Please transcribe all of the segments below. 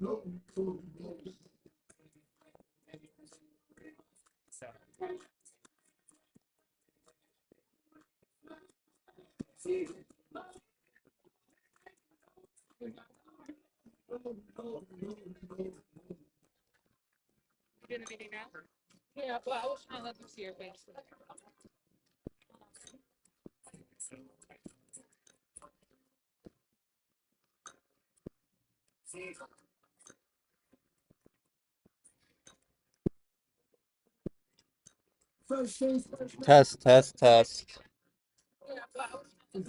Doing a meeting now? Yeah, but I was trying to let them see your face. Test, test, test. That's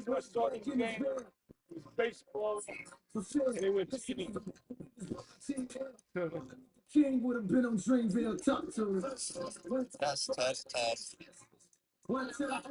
what started the game. Baseball, and they went cheating. King would have been on Dreamville, talk to him. Test, test, test. One time,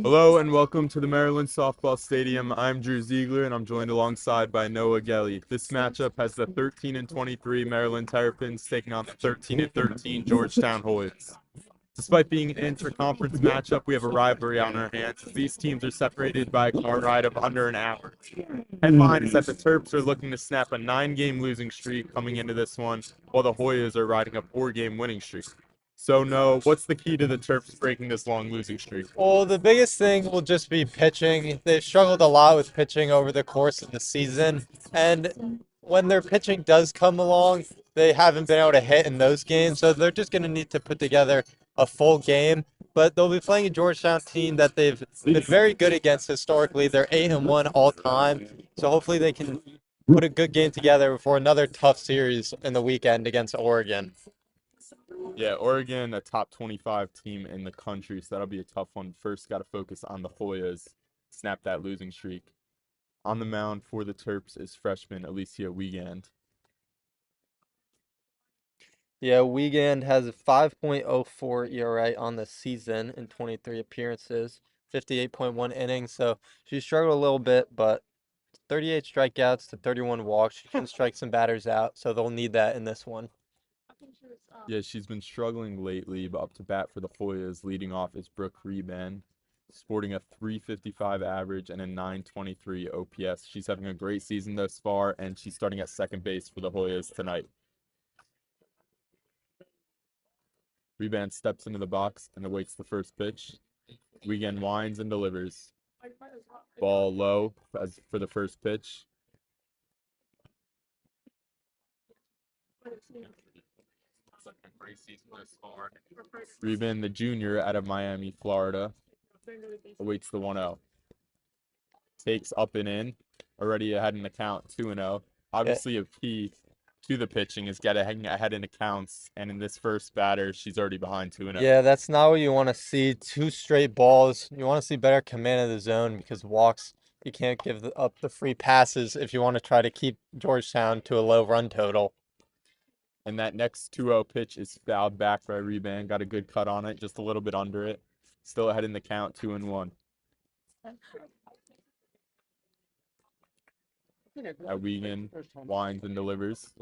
Hello and welcome to the Maryland Softball Stadium. I'm Drew Ziegler and I'm joined alongside by Noah Ghelli. This matchup has the 13-23 Maryland Terrapins taking on the 13-13 Georgetown Hoyas. Despite being an inter-conference matchup, we have a rivalry on our hands as these teams are separated by a car ride of under an hour. Headline is that the Terps are looking to snap a 9-game losing streak coming into this one, while the Hoyas are riding a 4-game winning streak. So, no, what's the key to the Terps breaking this long losing streak? Well, the biggest thing will just be pitching. They've struggled a lot with pitching over the course of the season. And when their pitching does come along, they haven't been able to hit in those games. So they're just going to need to put together a full game. But they'll be playing a Georgetown team that they've been very good against historically. They're 8-1 all time. So hopefully they can put a good game together before another tough series in the weekend against Oregon. Yeah, Oregon, a top 25 team in the country, so that'll be a tough one. First, got to focus on the Hoyas, snap that losing streak. On the mound for the Terps is freshman Alicia Wiegand. Yeah, Wiegand has a 5.04 ERA on the season in 23 appearances, 58.1 innings. So she struggled a little bit, but 38 strikeouts to 31 walks. She can strike some batters out, so they'll need that in this one. Yeah, she's been struggling lately, but up to bat for the Hoyas, leading off is Brooke Reben, sporting a 355 average and a 923 OPS. She's having a great season thus far, and she's starting at second base for the Hoyas tonight. Reben steps into the box and awaits the first pitch. Wiegand winds and delivers. Ball low as for the first pitch. Reben, the junior out of Miami, Florida, awaits the 1-0. Takes up and in, already ahead in the count, 2-0. Obviously, a key to the pitching is getting ahead in the counts, and in this first batter, she's already behind 2-0. Yeah, that's not what you want to see. 2 straight balls. You want to see better command of the zone because walks, you can't give up the free passes if you want to try to keep Georgetown to a low run total. And that next 2-0 pitch is fouled back by Reben. Got a good cut on it, just a little bit under it. Still ahead in the count, 2-1. Wiegand winds and delivers.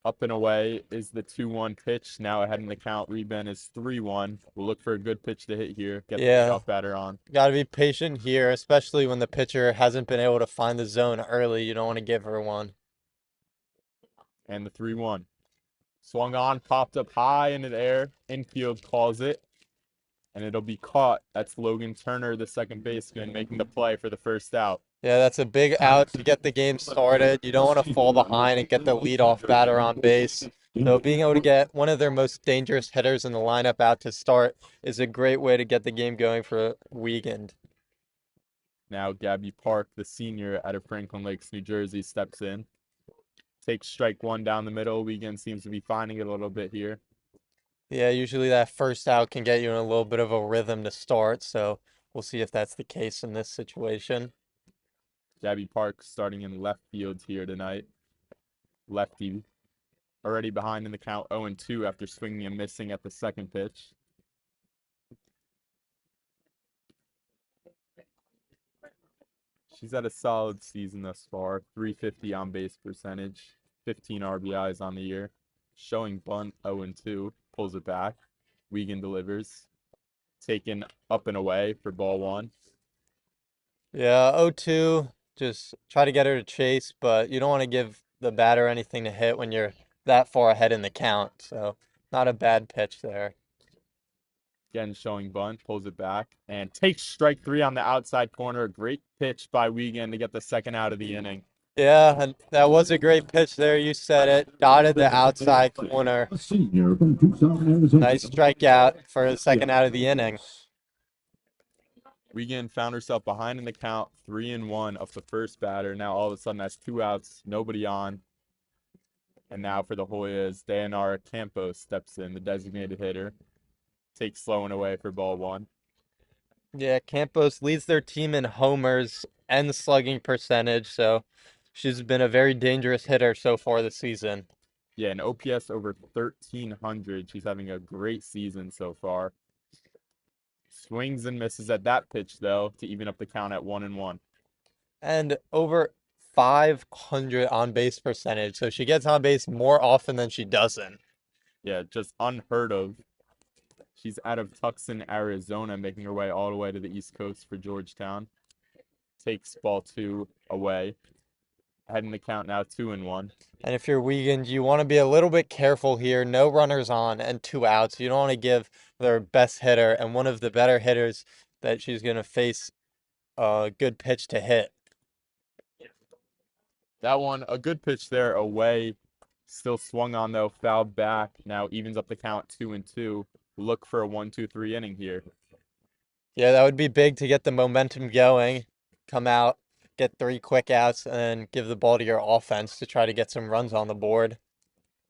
Up and away is the 2-1 pitch. Now ahead in the count, Reben is 3-1. We'll look for a good pitch to hit here. Get the leadoff batter on. Got to be patient here, especially when the pitcher hasn't been able to find the zone early. You don't want to give her one. And the 3-1. Swung on, popped up high into the air. Infield calls it. And it'll be caught. That's Logan Turner, the second baseman, making the play for the first out. Yeah, that's a big out to get the game started. You don't want to fall behind and get the leadoff batter on base. So being able to get one of their most dangerous hitters in the lineup out to start is a great way to get the game going for Wiegand. Now Gabby Park, the senior out of Franklin Lakes, New Jersey, steps in. Takes strike 1 down the middle. Wiegand seems to be finding it a little bit here. Yeah, usually that first out can get you in a little bit of a rhythm to start. So we'll see if that's the case in this situation. Gabby Park starting in left field here tonight. Lefty already behind in the count, 0-2 after swinging and missing at the second pitch. She's had a solid season thus far, 350 on base percentage, 15 RBIs on the year. Showing bunt, 0-2, pulls it back. Wiegand delivers. Taken up and away for ball 1. Yeah, 0-2. Just try to get her to chase, but you don't want to give the batter anything to hit when you're that far ahead in the count. So not a bad pitch there. Again, showing bunt, pulls it back, and takes strike 3 on the outside corner. A great pitch by Wiegand to get the second out of the inning. Yeah, and that was a great pitch there. You said it. Dotted the outside corner. Nice strikeout for the second out of the inning. Wiegand found herself behind in the count, 3-1 of the first batter. Now all of a sudden that's 2 outs, nobody on. And now for the Hoyas, Dayanara Campos steps in, the designated hitter. Takes slow and away for ball 1. Yeah, Campos leads their team in homers and slugging percentage, so she's been a very dangerous hitter so far this season. Yeah, an OPS over 1,300. She's having a great season so far. Swings and misses at that pitch, though, to even up the count at 1-1. And over 500 on base percentage. So she gets on base more often than she doesn't. Yeah, just unheard of. She's out of Tucson, Arizona, making her way all the way to the East Coast for Georgetown. Takes ball 2 away. Heading the count now 2-1. And if you're Wiegand, you want to be a little bit careful here. No runners on and 2 outs. You don't want to give their best hitter and one of the better hitters that she's going to face a good pitch to hit. That one, a good pitch there away. Still swung on, though, fouled back. Now evens up the count 2-2. Look for a 1-2-3 inning here. Yeah, that would be big to get the momentum going. Come out, get 3 quick outs, and give the ball to your offense to try to get some runs on the board.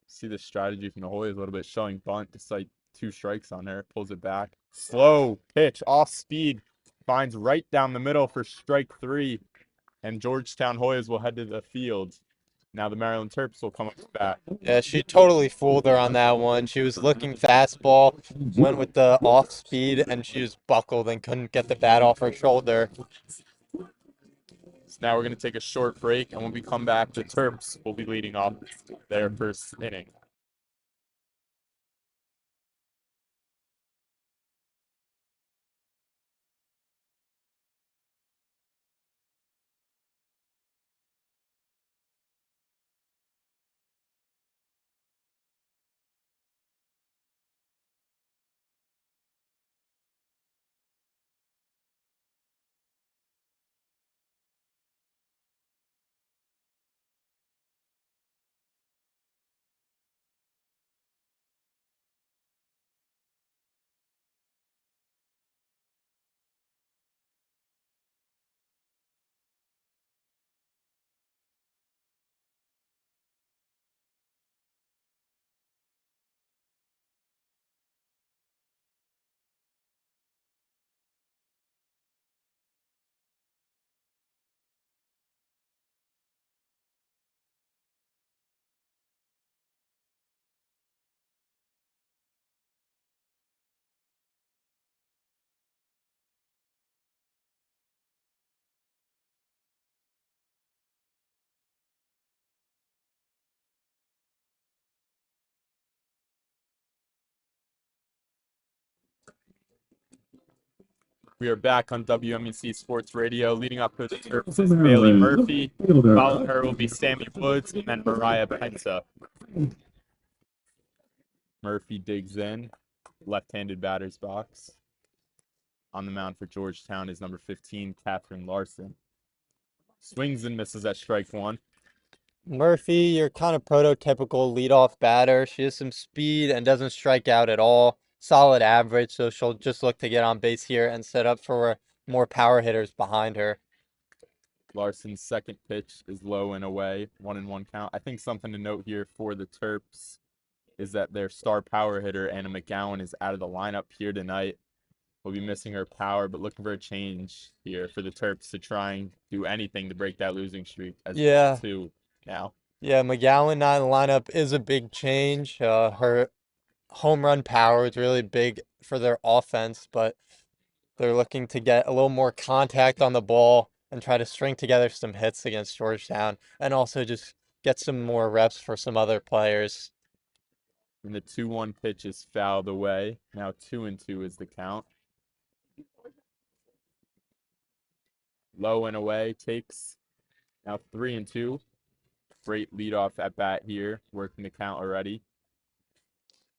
See the strategy from the Hoyas a little bit, showing bunt despite 2 strikes on there. Pulls it back. Slow pitch, off speed. Finds right down the middle for strike 3. And Georgetown Hoyas will head to the field. Now the Maryland Terps will come up to bat. Yeah, she totally fooled her on that one. She was looking fastball, went with the off speed, and she was buckled and couldn't get the bat off her shoulder. So now we're going to take a short break, and when we come back, the Terps will be leading off their first inning. We are back on WMEC Sports Radio. Leading up to the Terps is Bailey Murphy. Following her will be Sammy Woods and then Mariah Penta. Murphy digs in, left-handed batter's box. On the mound for Georgetown is number 15, Catherine Larson. Swings and misses at strike 1. Murphy, your kind of prototypical leadoff batter. She has some speed and doesn't strike out at all. Solid average, so she'll just look to get on base here and set up for more power hitters behind her. Larson's second pitch is low and away, 1-1 count. I think something to note here for the Terps is that their star power hitter, Anna McGowan, is out of the lineup here tonight. We'll be missing her power, but looking for a change here for the Terps to try and do anything to break that losing streak as Yeah. 2 now. Yeah, McGowan not in the lineup is a big change. Her home run power is really big for their offense, but they're looking to get a little more contact on the ball and try to string together some hits against Georgetown and also just get some more reps for some other players. And the 2-1 pitch is fouled away. Now 2-2 is the count. Low and away takes now 3-2. Great leadoff at bat here, working the count already.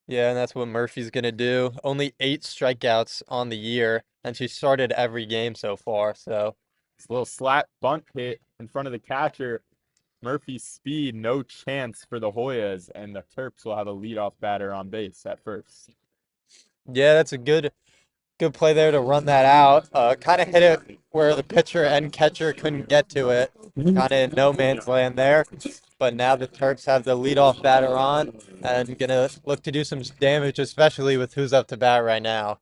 Yeah, and that's what Murphy's gonna do. Only 8 strikeouts on the year, and she started every game so far, so This little slap bunt hit in front of the catcher. Murphy's speed, no chance for the Hoyas, and the Terps will have a leadoff batter on base at first. yeah, that's a good play there to run that out. Kind of hit it where the pitcher and catcher couldn't get to it. Kind of in no man's land there. But now the Terps have the leadoff batter on and gonna look to do some damage, especially with who's up to bat right now.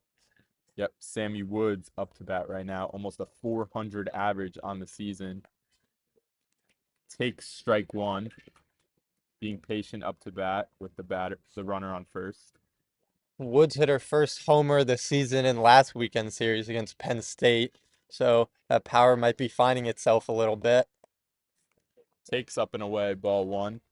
Yep, Sammy Woods up to bat right now, almost a 400 average on the season. Takes strike 1. being patient up to bat with the runner on first. Woods hit her first homer this season in last weekend's series against Penn State, so that power might be finding itself a little bit. Takes up and away, ball one.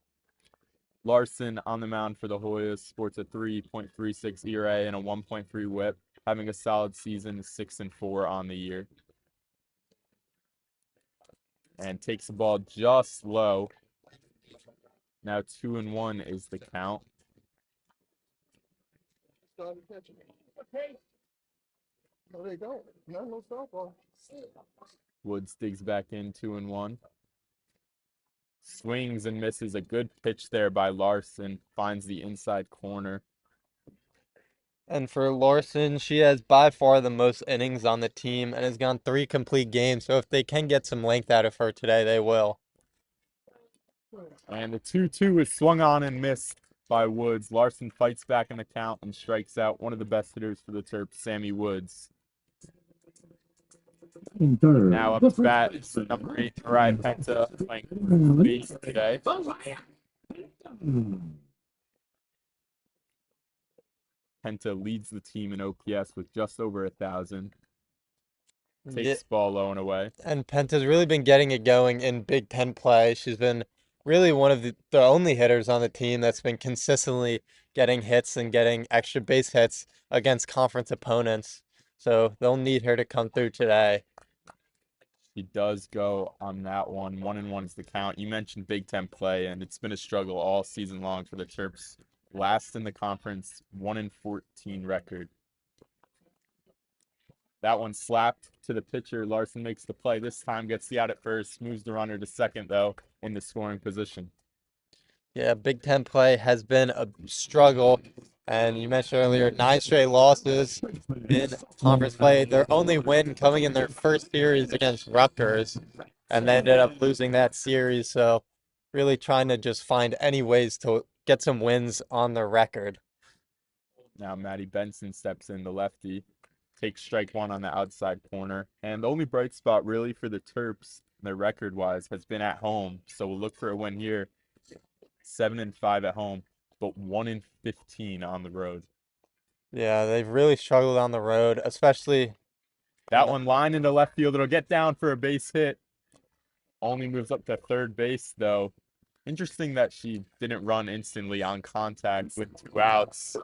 Larson on the mound for the Hoyas sports a 3.36 ERA and a 1.3 WHIP, having a solid season, 6-4 on the year. And takes the ball just low. Now 2-1 is the count. Okay. No, they don't. No softball. Woods digs back in, 2-1. Swings and misses. A good pitch there by Larson. Finds the inside corner. And for Larson, she has by far the most innings on the team and has gone 3 complete games. So if they can get some length out of her today, they will. And the 2-2 is swung on and missed by Woods. Larson fights back in the count and strikes out one of the best hitters for the Terps, Sammy Woods. Now up to bat is number 8, Mariah Penta, playing base today. Penta leads the team in OPS with just over 1,000. Takes ball low and away. And Penta's really been getting it going in Big Ten play. She's been really one of the only hitters on the team that's been consistently getting hits and getting extra base hits against conference opponents. So they'll need her to come through today. She does go on that one. 1-1 is the count. You mentioned Big Ten play, and it's been a struggle all season long for the Terps. Last in the conference, 1-14 record. That one slapped to the pitcher. Larson makes the play. This time gets the out at first. Moves the runner to second, though, in the scoring position. Yeah, Big Ten play has been a struggle. And you mentioned earlier, 9 straight losses in conference play. Their only win coming in their first series against Rutgers. And they ended up losing that series. So really trying to just find any ways to get some wins on their record. Now Maddie Benson steps in, the lefty. Takes strike one on the outside corner. And the only bright spot really for the Terps, their record-wise, has been at home. So we'll look for a win here. 7-5 at home, but 1-15 on the road. Yeah, they've really struggled on the road, especially that one line into left field. It'll get down for a base hit. Only moves up to third base, though. Interesting that she didn't run instantly on contact with 2 outs.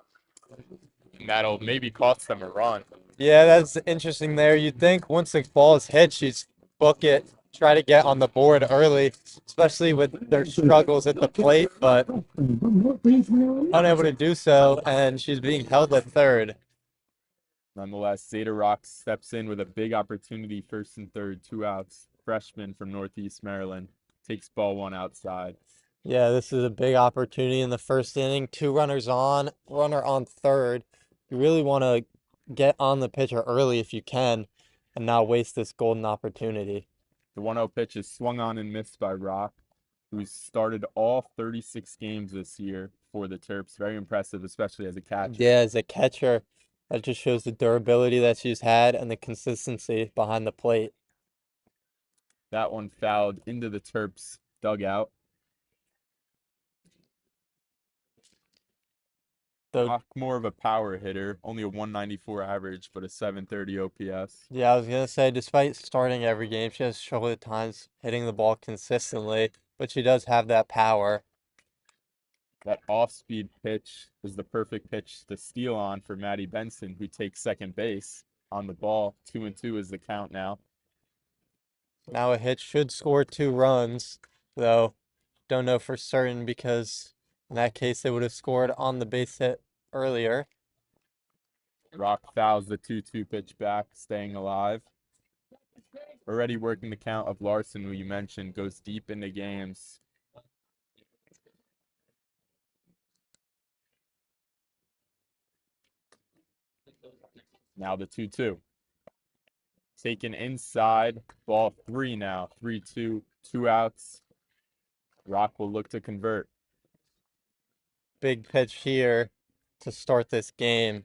And that'll maybe cost them a run. Yeah, that's interesting there. You'd think once the ball is hit, she'd book it, try to get on the board early, especially with their struggles at the plate, but unable to do so, and she's being held at third. Nonetheless, Zeta Rock steps in with a big opportunity, first and third, 2 outs. Freshman from Northeast Maryland takes ball 1 outside. Yeah, this is a big opportunity in the first inning. 2 runners on, runner on third. You really want to get on the pitcher early if you can and not waste this golden opportunity. The 1-0 pitch is swung on and missed by Rock, who's started all 36 games this year for the Terps. Very impressive, especially as a catcher. Yeah, as a catcher, that just shows the durability that she's had and the consistency behind the plate. That one fouled into the Terps dugout. Rock more of a power hitter, only a 194 average, but a 730 OPS. Yeah, I was going to say, despite starting every game, she has struggled at times hitting the ball consistently, but she does have that power. That off-speed pitch was the perfect pitch to steal on for Maddie Benson, who takes second base on the ball. 2-2 is the count now. Now a hit should score 2 runs, though don't know for certain because in that case they would have scored on the base hit earlier. Rock fouls the 2-2 pitch back, staying alive. Already working the count of Larson, who you mentioned, goes deep into games. Now the 2-2. Taken inside, ball 3 now. 3-2, 2 outs. Rock will look to convert. Big pitch here to start this game.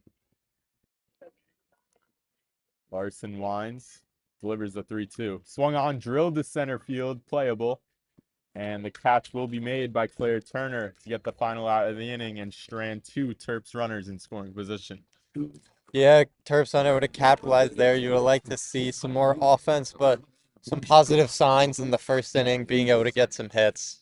Larson winds, delivers the 3-2. Swung on, drilled to center field, playable. And the catch will be made by Claire Turner to get the final out of the inning and strand two Terps runners in scoring position. Yeah, Terps unable to capitalize there. You would like to see some more offense, but some positive signs in the first inning, being able to get some hits.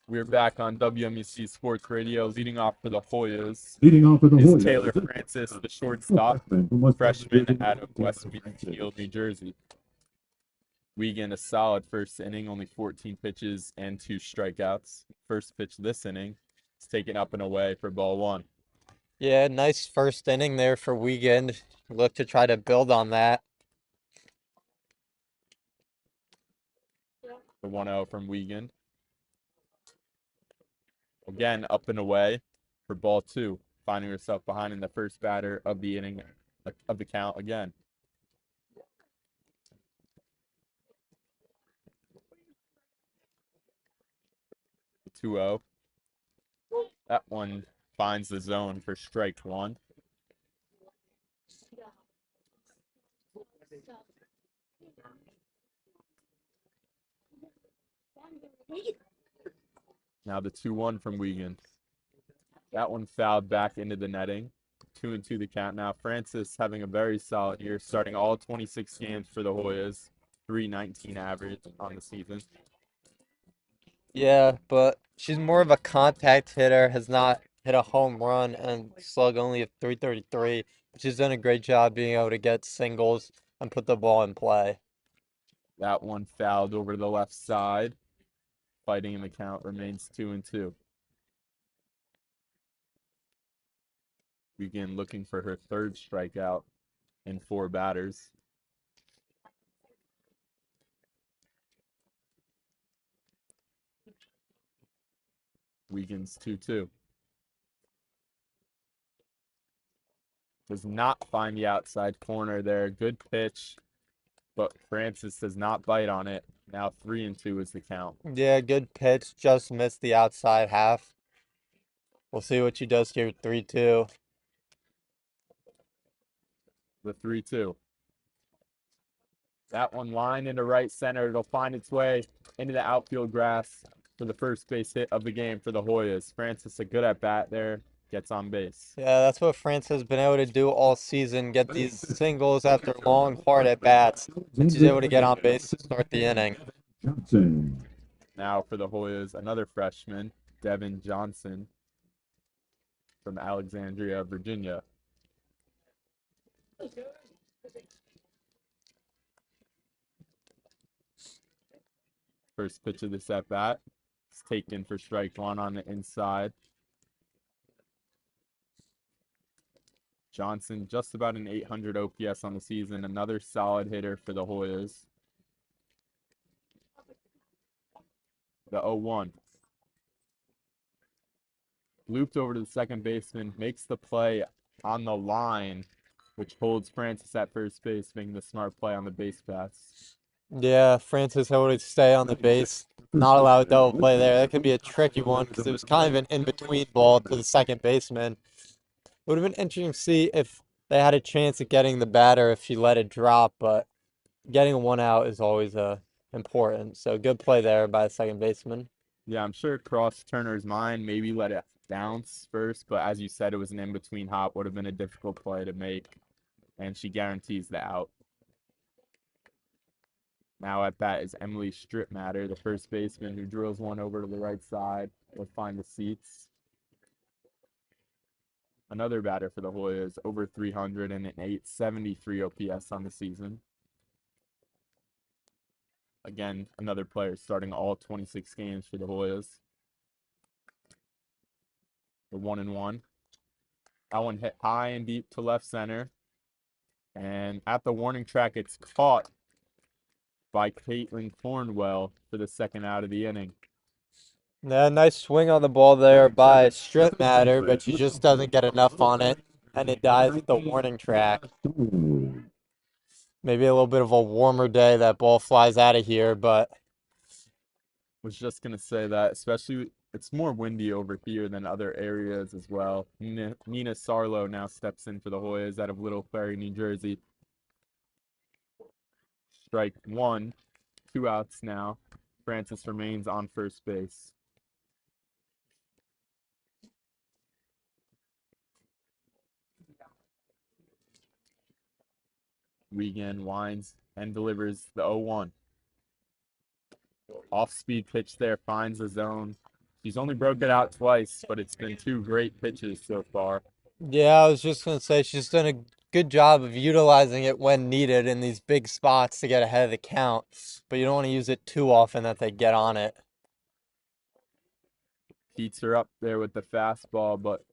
We're back on WMEC Sports Radio. Leading off for the Hoyas Leading off for the is Hoyas. Taylor Francis, the shortstop, freshman out of Westfield, New Jersey. Wiegand, a solid first inning, only 14 pitches and 2 strikeouts. First pitch this inning is taken up and away for ball 1. Yeah, nice first inning there for Wiegand. Look to try to build on that. The 1-0 from Wiegand. Again, up and away for ball 2, finding herself behind in the first batter of the inning of the count again. The 2-0. That one finds the zone for strike 1. Now the 2-1 from Wiegand. That one fouled back into the netting. 2-2 the count. Now Francis having a very solid year, starting all 26 games for the Hoyas. 319 average on the season. Yeah, but she's more of a contact hitter, has not hit a home run, and slug only of 333. But she's done a great job being able to get singles and put the ball in play. That one fouled over to the left side. Fighting in the count remains 2-2. Begin looking for her third strikeout in 4 batters. Wiegand's 2-2. Does not find the outside corner there. Good pitch, but Francis does not bite on it. Now 3-2 is the count. Yeah, good pitch, just missed the outside half. We'll see what she does here, 3-2. The 3-2. That one lined into right center. It'll find its way into the outfield grass for the first base hit of the game for the Hoyas. Francis, a good at bat there, gets on base. Yeah, that's what France has been able to do all season, get these singles after long, hard at bats, and she's able to get on base to start the inning. Johnson. Now for the Hoyas, another freshman, Devin Johnson from Alexandria, Virginia. First pitch of this at bat. It's taken for strike 1 on the inside. Johnson just about an 800 OPS on the season. Another solid hitter for the Hoyas. The 0-1. Looped over to the second baseman, makes the play on the line, which holds Francis at first base, making the smart play on the base pass. Yeah, Francis able to stay on the base Not allowed double play there. That could be a tricky one because it was kind of an in-between ball to the second baseman. It would have been interesting to see if they had a chance at getting the batter if she let it drop, but getting one out is always important. So good play there by the second baseman. Yeah, I'm sure crossed Turner's mind, maybe let it bounce first, but as you said, it was an in-between hop, would have been a difficult play to make, and she guarantees the out. Now at bat is Emily Stripmatter, the first baseman, who drills one over to the right side. We'll find the seats. Another batter for the Hoyas, over 300 and an 873 OPS on the season. Again, another player starting all 26 games for the Hoyas. The 1-1. That one hit high and deep to left center. And at the warning track, it's caught by Caitlin Cornwell for the second out of the inning. Yeah, nice swing on the ball there by Stripmatter, but she just doesn't get enough on it, and it dies at the warning track. Maybe a little bit of a warmer day, that ball flies out of here, but Was just going to say that, especially it's more windy over here than other areas as well. Nina Sarlo now steps in for the Hoyas out of Little Ferry, New Jersey. Strike one, 2 outs now. Francis remains on first base. Regan winds and delivers the 0-1. Off-speed pitch there, finds the zone. She's only broke it out twice, but it's been two great pitches so far. yeah, I was just going to say she's done a good job of utilizing it when needed in these big spots to get ahead of the count, but you don't want to use it too often that they get on it. Heats her up there with the fastball, but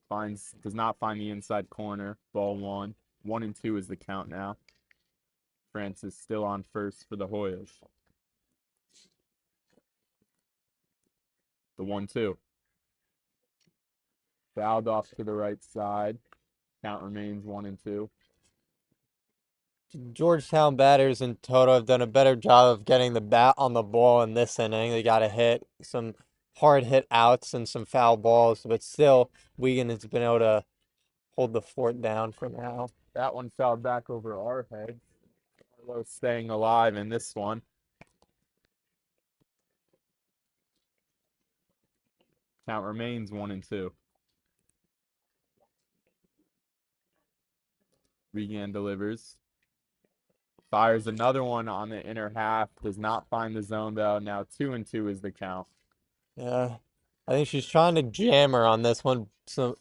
does not find the inside corner. Ball one. 1-2 is the count now. Francis still on first for the Hoyas. The 1-2. Fouled off to the right side. Count remains 1-2. Georgetown batters in total have done a better job of getting the bat on the ball in this inning. They got to hit some hard hit outs and some foul balls, but still, Wigan has been able to hold the fort down for now. That one fell back over our heads. Carlo staying alive in this one. Count remains 1-2. Regan delivers. Fires another one on the inner half. Does not find the zone though. Now 2-2 is the count. Yeah, I think she's trying to jam her on this one. So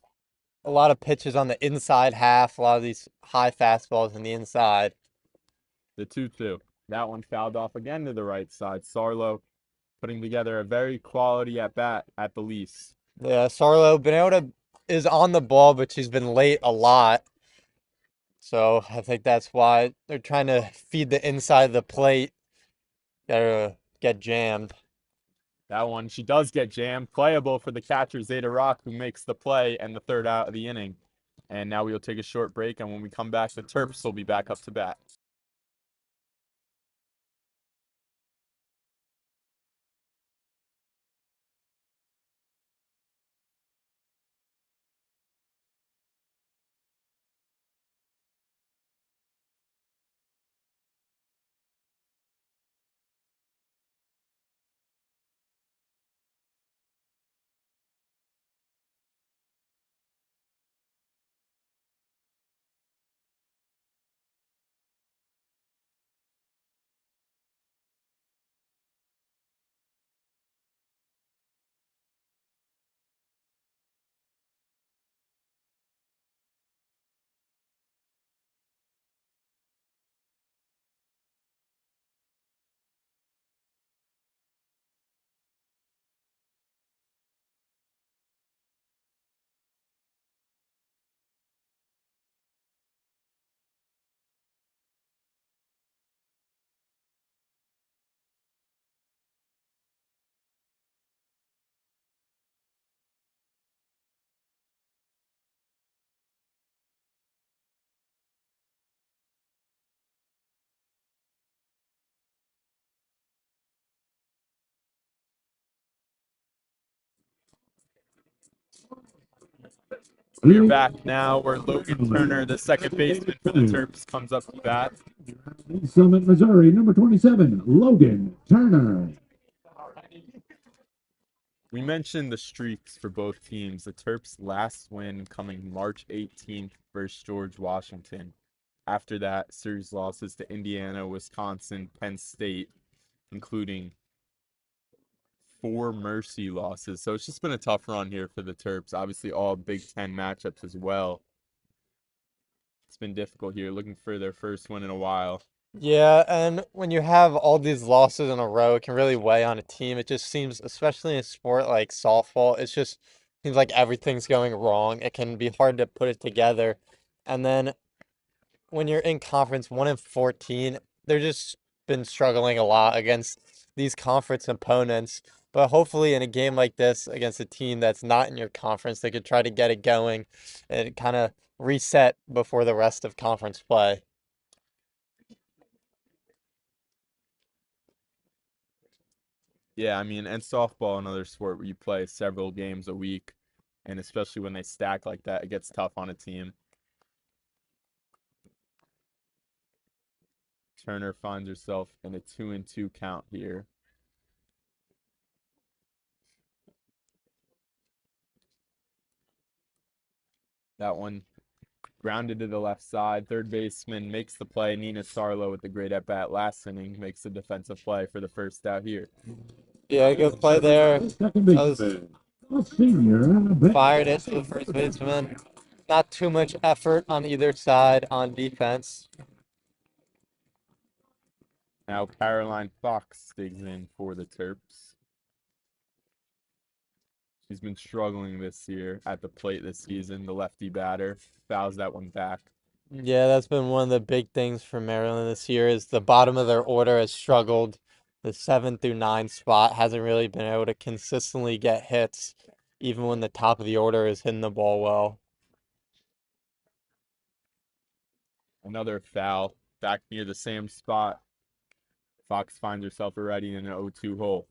a lot of pitches on the inside half, a lot of these high fastballs in the inside. The 2-2. That one fouled off again to the right side. Sarlo putting together a very quality at bat at the least. Yeah, Sarlo been able to is on the ball, but she's been late a lot. So I think that's why they're trying to feed the inside of the plate. Gotta get jammed. That one, she does get jammed. Playable for the catcher, Zeta Rock, who makes the play and the third out of the inning. And now we'll take a short break, and when we come back, the Terps will be back up to bat. We're back now where Logan Turner, the second baseman for the Terps, comes up to bat. Summit, Missouri, number 27, Logan Turner. We mentioned the streaks for both teams. The Terps' last win coming March 18th versus George Washington. After that, series losses to Indiana, Wisconsin, Penn State, including 4 Mercy losses. So it's just been a tough run here for the Terps. Obviously, all Big Ten matchups as well. It's been difficult here, looking for their first win in a while. Yeah, and when you have all these losses in a row, it can really weigh on a team. It just seems, especially in a sport like softball, it just seems like everything's going wrong. It can be hard to put it together. And then when you're in conference 1 and 14, they're just been struggling a lot against these conference opponents. But hopefully, in a game like this against a team that's not in your conference, they could try to get it going and kind of reset before the rest of conference play. Yeah, I mean, and softball, another sport where you play several games a week, and especially when they stack like that, it gets tough on a team. Turner finds herself in a 2-2 count here. That one grounded to the left side. Third baseman makes the play. Nina Sarlo with the great at bat last inning makes the defensive play for the first out here. Yeah, good play there. Second That was baseman, senior, fired it to the first baseman. Not too much effort on either side on defense. Now Caroline Fox digs in for the Terps. She's been struggling this year at the plate this season. The lefty batter fouls that one back. Yeah, that's been one of the big things for Maryland this year is the bottom of their order has struggled. The 7 through 9 spot hasn't really been able to consistently get hits, even when the top of the order is hitting the ball well. Another foul back near the same spot. Fox finds herself already in an 0-2 hole.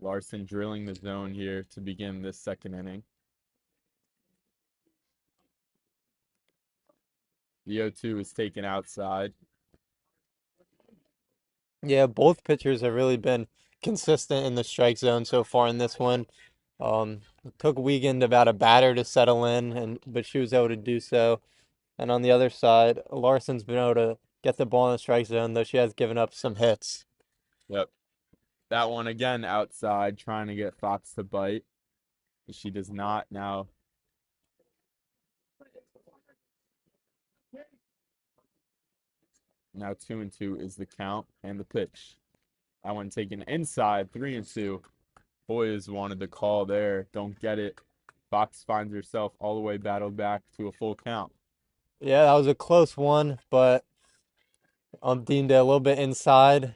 Larson drilling the zone here to begin this second inning. The 0-2 is taken outside. Yeah, both pitchers have really been consistent in the strike zone so far in this one. It took Wiegand about a batter to settle in, but she was able to do so. And on the other side, Larson's been able to get the ball in the strike zone, though she has given up some hits. Yep. That one again outside, trying to get Fox to bite. She does not now. Now 2-2 is the count and the pitch. That one taken inside, 3-2. Boys wanted the call there. Don't get it. Fox finds herself all the way battled back to a full count. Yeah, that was a close one, but deemed it a little bit inside.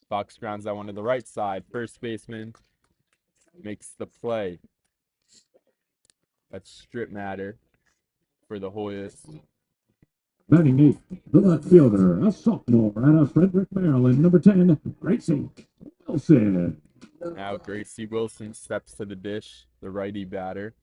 Fox grounds that one to the right side. First baseman makes the play. That's strip matter for the Hoyas. batting eighth, the left fielder, a sophomore out of Frederick, Maryland, number 10, Gracie Wilson. Now Gracie Wilson steps to the dish, the righty batter.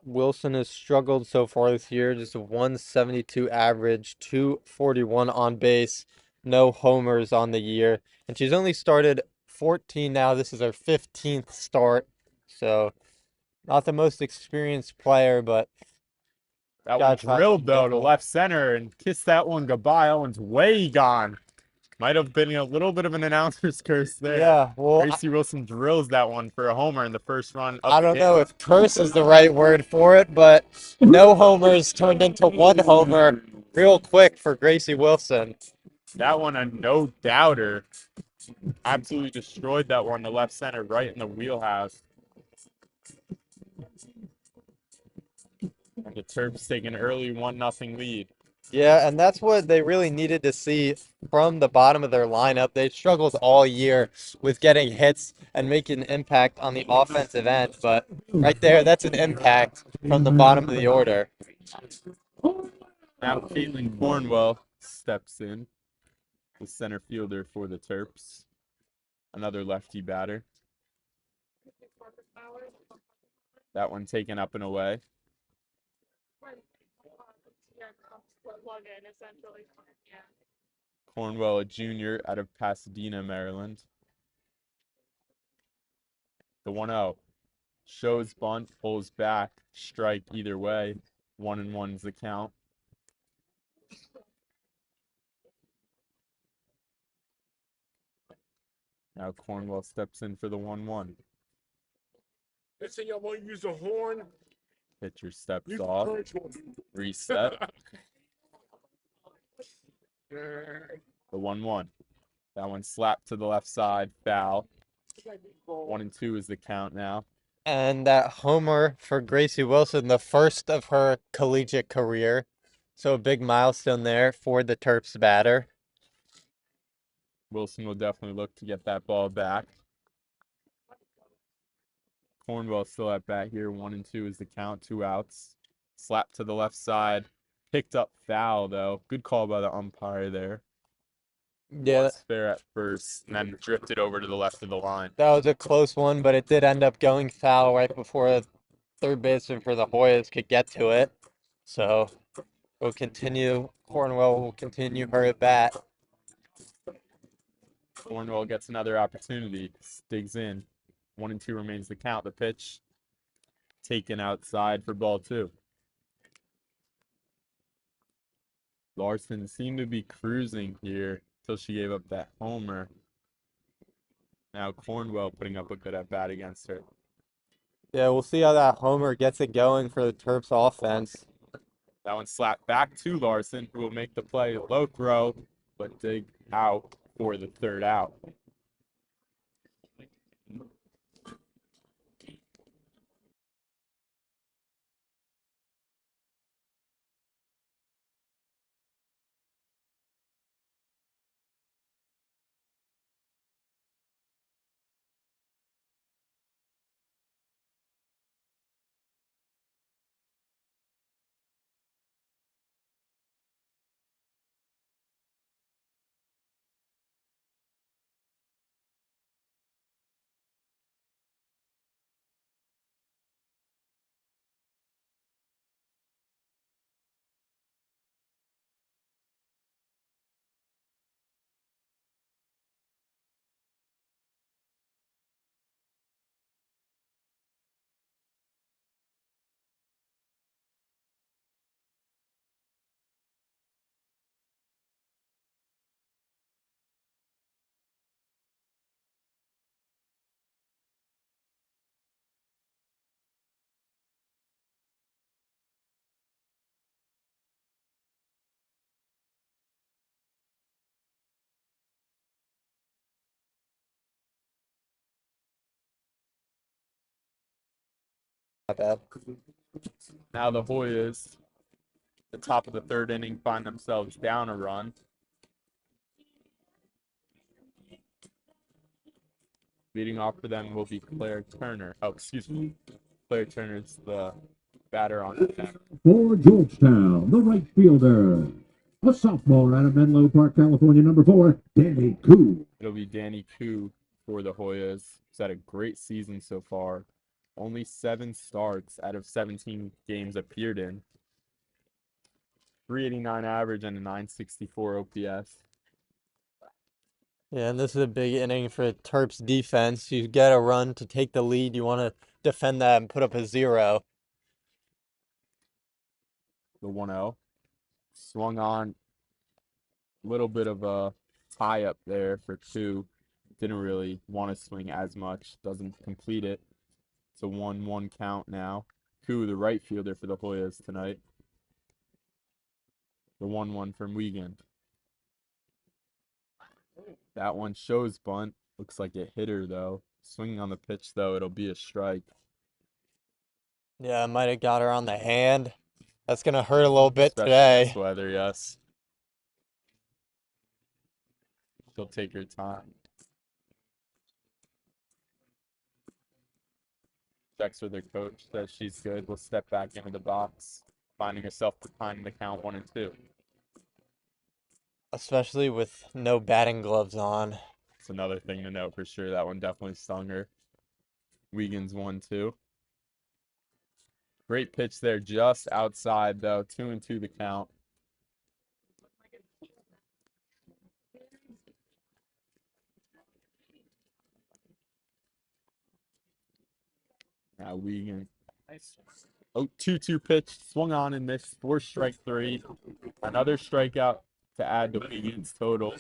Wilson has struggled so far this year, just a 172 average, 241 on base, no homers on the year. And she's only started 14 now. This is her 15th start. So, not the most experienced player, but That one gotta try to drilled be though to careful. left center and kissed that one goodbye. That one's way gone. Might have been a little bit of an announcer's curse there. Yeah, well, Gracie Wilson drills that one for a homer in the first run. I Up don't the know if curse is the right word for it, but no homers turned into one homer real quick for Gracie Wilson. That one a no doubter. Absolutely destroyed that one to left center, right in the wheelhouse. And the Terps take an early 1-0 lead. Yeah, and that's what they really needed to see from the bottom of their lineup. They struggled all year with getting hits and making an impact on the offensive end, but right there, that's an impact from the bottom of the order. Now Caitlin Cornwell steps in, the center fielder for the Terps. Another lefty batter. That one taken up and away. Cornwell, a junior out of Pasadena, Maryland. The 1-0. Shows bunt, pulls back, strike either way. 1-1 is the count. Now Cornwell steps in for the 1-1. They say y'all want to use a horn. Pitcher steps Use off. the punch one. Reset. The 1-1. That one slapped to the left side. Foul. 1-2 is the count now. And that homer for Gracie Wilson, the first of her collegiate career. So a big milestone there for the Terps batter. Wilson will definitely look to get that ball back. Cornwell still at bat here. 1-2 is the count. 2 outs. Slap to the left side. Picked up foul, though. Good call by the umpire there. Yeah, Was fair at first, and then drifted over to the left of the line. that was a close one, but it did end up going foul right before the third baseman for the Hoyas could get to it. So we'll continue. Cornwell will continue her at bat. Cornwell gets another opportunity. Digs in. 1-2 remains the count. The pitch taken outside for ball 2. Larson seemed to be cruising here till she gave up that homer. Now Cornwell putting up a good at bat against her. Yeah, we'll see how that homer gets it going for the Terps offense. That one slapped back to Larson, who will make the play. Low throw, but dig out for the 3rd out. Not bad. Now the Hoyas, the top of the 3rd inning, find themselves down a run. Leading off for them will be Claire Turner. Oh, excuse me. Claire Turner's the batter on the deck. For Georgetown, the right fielder, a sophomore out of Menlo Park, California, number 4, Danny Koo. It'll be Danny Koo for the Hoyas. He's had a great season so far. Only 7 starts out of 17 games appeared in. 389 average and a 964 OPS. Yeah, and this is a big inning for Terps defense. You get a run to take the lead. You want to defend that and put up a 0. The 1-0. Swung on. A little bit of a tie up there for Koo. Didn't really want to swing as much. Doesn't complete it. It's a 1-1 count now. Koo, the right fielder for the Hoyas tonight. The 1-1 from Wiegand. That one shows bunt. Looks like it hit her, though. Swinging on the pitch, though, it'll be a strike. Yeah, might have got her on the hand. That's going to hurt a little bit Especially today. this weather, yes. She'll take her time. Checks with her coach, says she's good. Will step back into the box, finding herself behind the count 1-2. Especially with no batting gloves on. It's another thing to note for sure. That one definitely stung her. Wiegand's 1-2. Great pitch there, just outside though. 2-2 the count. Now Wiegand. Oh, 2-2 pitch, swung on and missed. 4-strike-3. Another strikeout to add to Wiegand's total.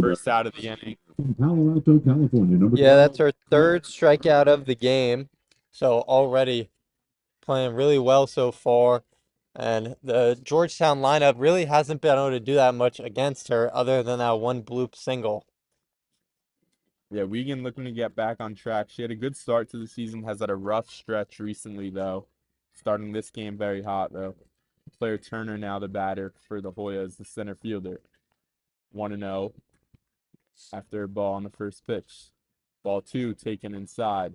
First out of the inning. From Palo Alto, California, number Yeah, 12. that's her third strikeout of the game. So already playing really well so far. And the Georgetown lineup really hasn't been able to do that much against her other than that one bloop single. Yeah, Wiegand looking to get back on track. She had a good start to the season, has had a rough stretch recently, though. Starting this game very hot, though. Player Turner now the batter for the Hoyas, the center fielder. 1-0 after a ball on the first pitch. Ball 2 taken inside.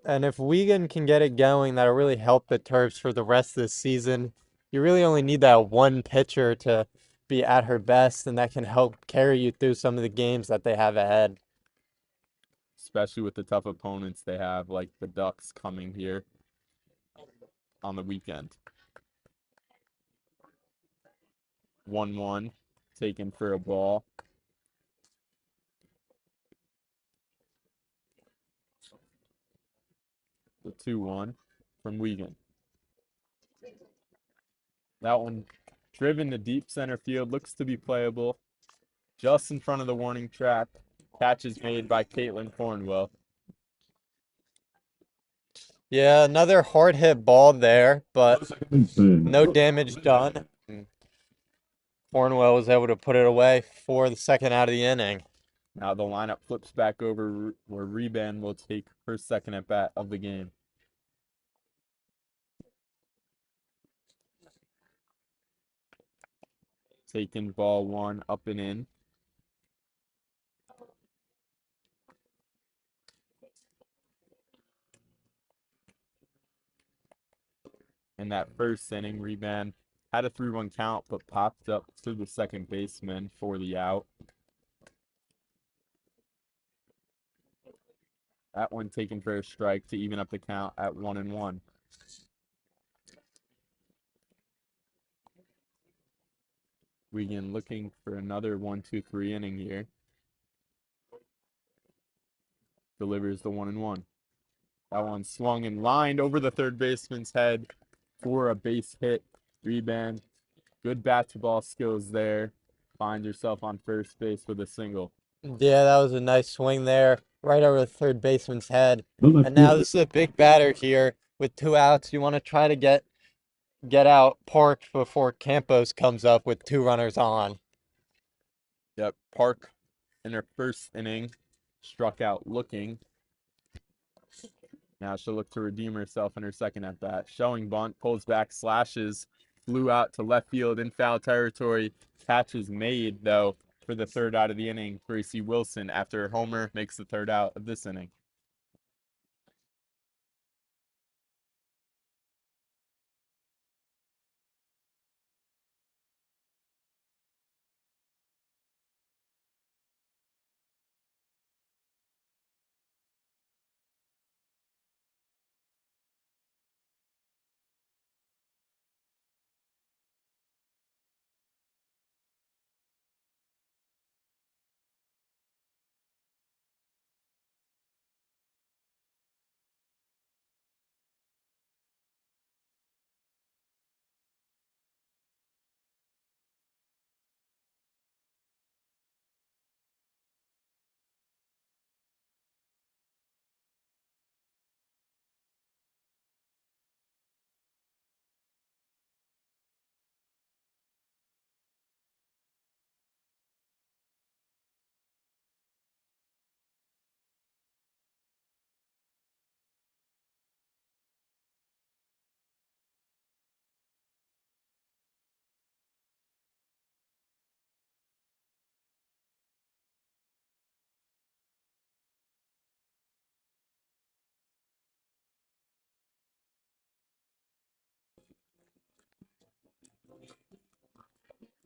And if Wiegand can get it going, that'll really help the Terps for the rest of the season. You really only need that one pitcher to be at her best, and that can help carry you through some of the games that they have ahead. Especially with the tough opponents they have, like the Ducks coming here on the weekend. 1-1, taken for a ball. The 2-1 from Wiegand. That one driven to deep center field, looks to be playable. Just in front of the warning track. Catch is made by Caitlin Cornwell. Yeah, another hard hit ball there, but no damage done. Cornwell was able to put it away for the second out of the inning. Now the lineup flips back over where Reban will take her second at bat of the game. Taking ball 1 up and in. In that first inning, Reban had a 3-1 count, but popped up to the second baseman for the out. That one taken for a strike to even up the count at 1-1. Wiegand looking for another 1-2-3 inning here. Delivers the 1-1. That one swung and lined over the third baseman's head for a base hit. Rebound. Good bat to ball skills there. Finds herself on first base with a single. Yeah, that was a nice swing there, right over the third baseman's head. And now this is a big batter here with 2 outs. You want to try to get out Park before Campos comes up with 2 runners on. Yep, Park in her first inning struck out looking. Now she'll look to redeem herself in her second at bat. Showing bunt, pulls back, slashes, flew out to left field in foul territory. Catch is made, though, for the third out of the inning. Gracie Wilson, after a homer, makes the third out of this inning.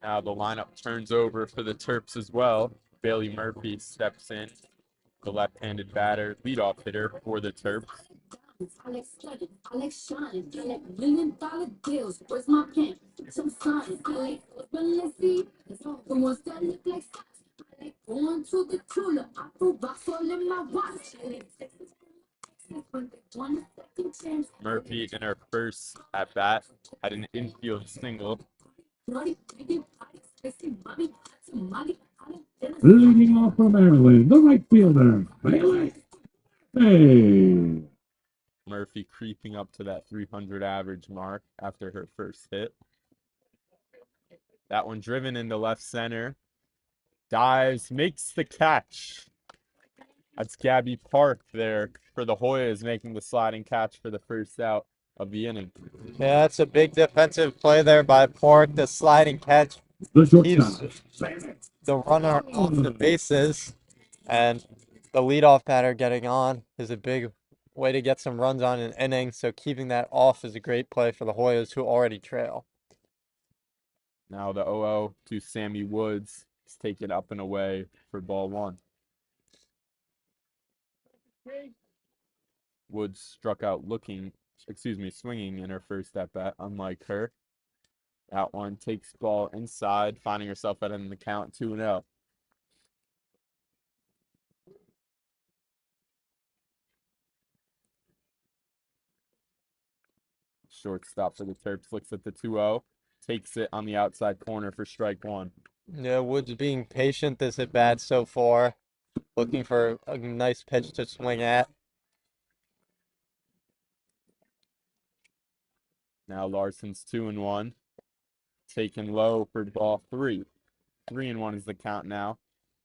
Now the lineup turns over for the Terps as well. Bailey Murphy steps in, the left-handed batter, leadoff hitter for the Terps. I like studying, I like shining, I like $1 million deals. Where's my pen? Some signs, I like Balenciaga, the ones that look like stocks. I like going to the cooler, I put rocks all in my watch. I like Texas when they want a second chance. Murphy in her first at bat had an infield single. Bloody, big body, spicy mommy, tamale, I like dinner. Leading off for Maryland, the right fielder, Bailey. Hey. Murphy creeping up to that 300 average mark after her first hit. That one driven into left center. Dives, makes the catch. That's Gabby Park there for the Hoyas making the sliding catch for the first out of the inning. Yeah, that's a big defensive play there by Park. The sliding catch The keeps shortstop. the runner off the bases, and the leadoff batter getting on is a big way to get some runs on an inning. So keeping that off is a great play for the Hoyas, who already trail. Now the 0-0 to Sammy Woods. He's taken up and away for ball one. Woods struck out swinging in her first at bat, unlike her. That one takes ball inside, finding herself at in the count 2-0. Shortstop for the Terps looks at the 2-0, takes it on the outside corner for strike one. Yeah, Woods being patient this at bat so far, looking for a nice pitch to swing at. Now Larson's 2-1, taken low for ball three. 3-1 is the count now.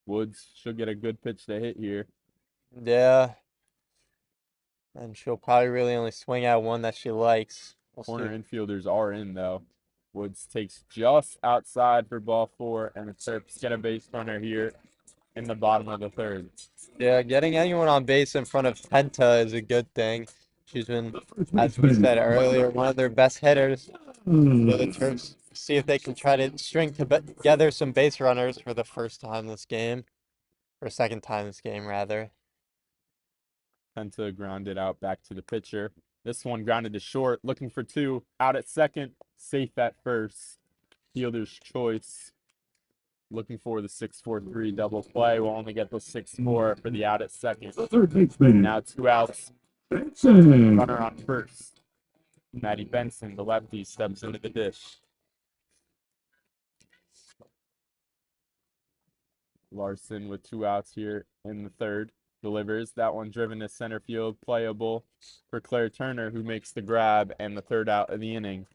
Woods should get a good pitch to hit here. Yeah, and she'll probably really only swing at one that she likes. We'll Corner see. infielders are in though. Woods takes just outside for ball four, and the Terps get a base runner here in the bottom of the third. Yeah, getting anyone on base in front of Penta is a good thing. She's been, as we said earlier, one of their best hitters. So the Terps see if they can try to string together some base runners for the first time this game, or second time this game, rather. Penta grounded out back to the pitcher. This one grounded to short, looking for two, out at second, safe at first. Fielder's choice. Looking for the 6-4-3 double play. We'll only get the 6-4 for the out at second. The third baseman. Now 2 outs. Benson. Runner on first. Maddie Benson, the lefty, steps into the dish. Larson with 2 outs here in the third. Delivers. That one driven to center field. Playable for Claire Turner, who makes the grab and the third out of the inning.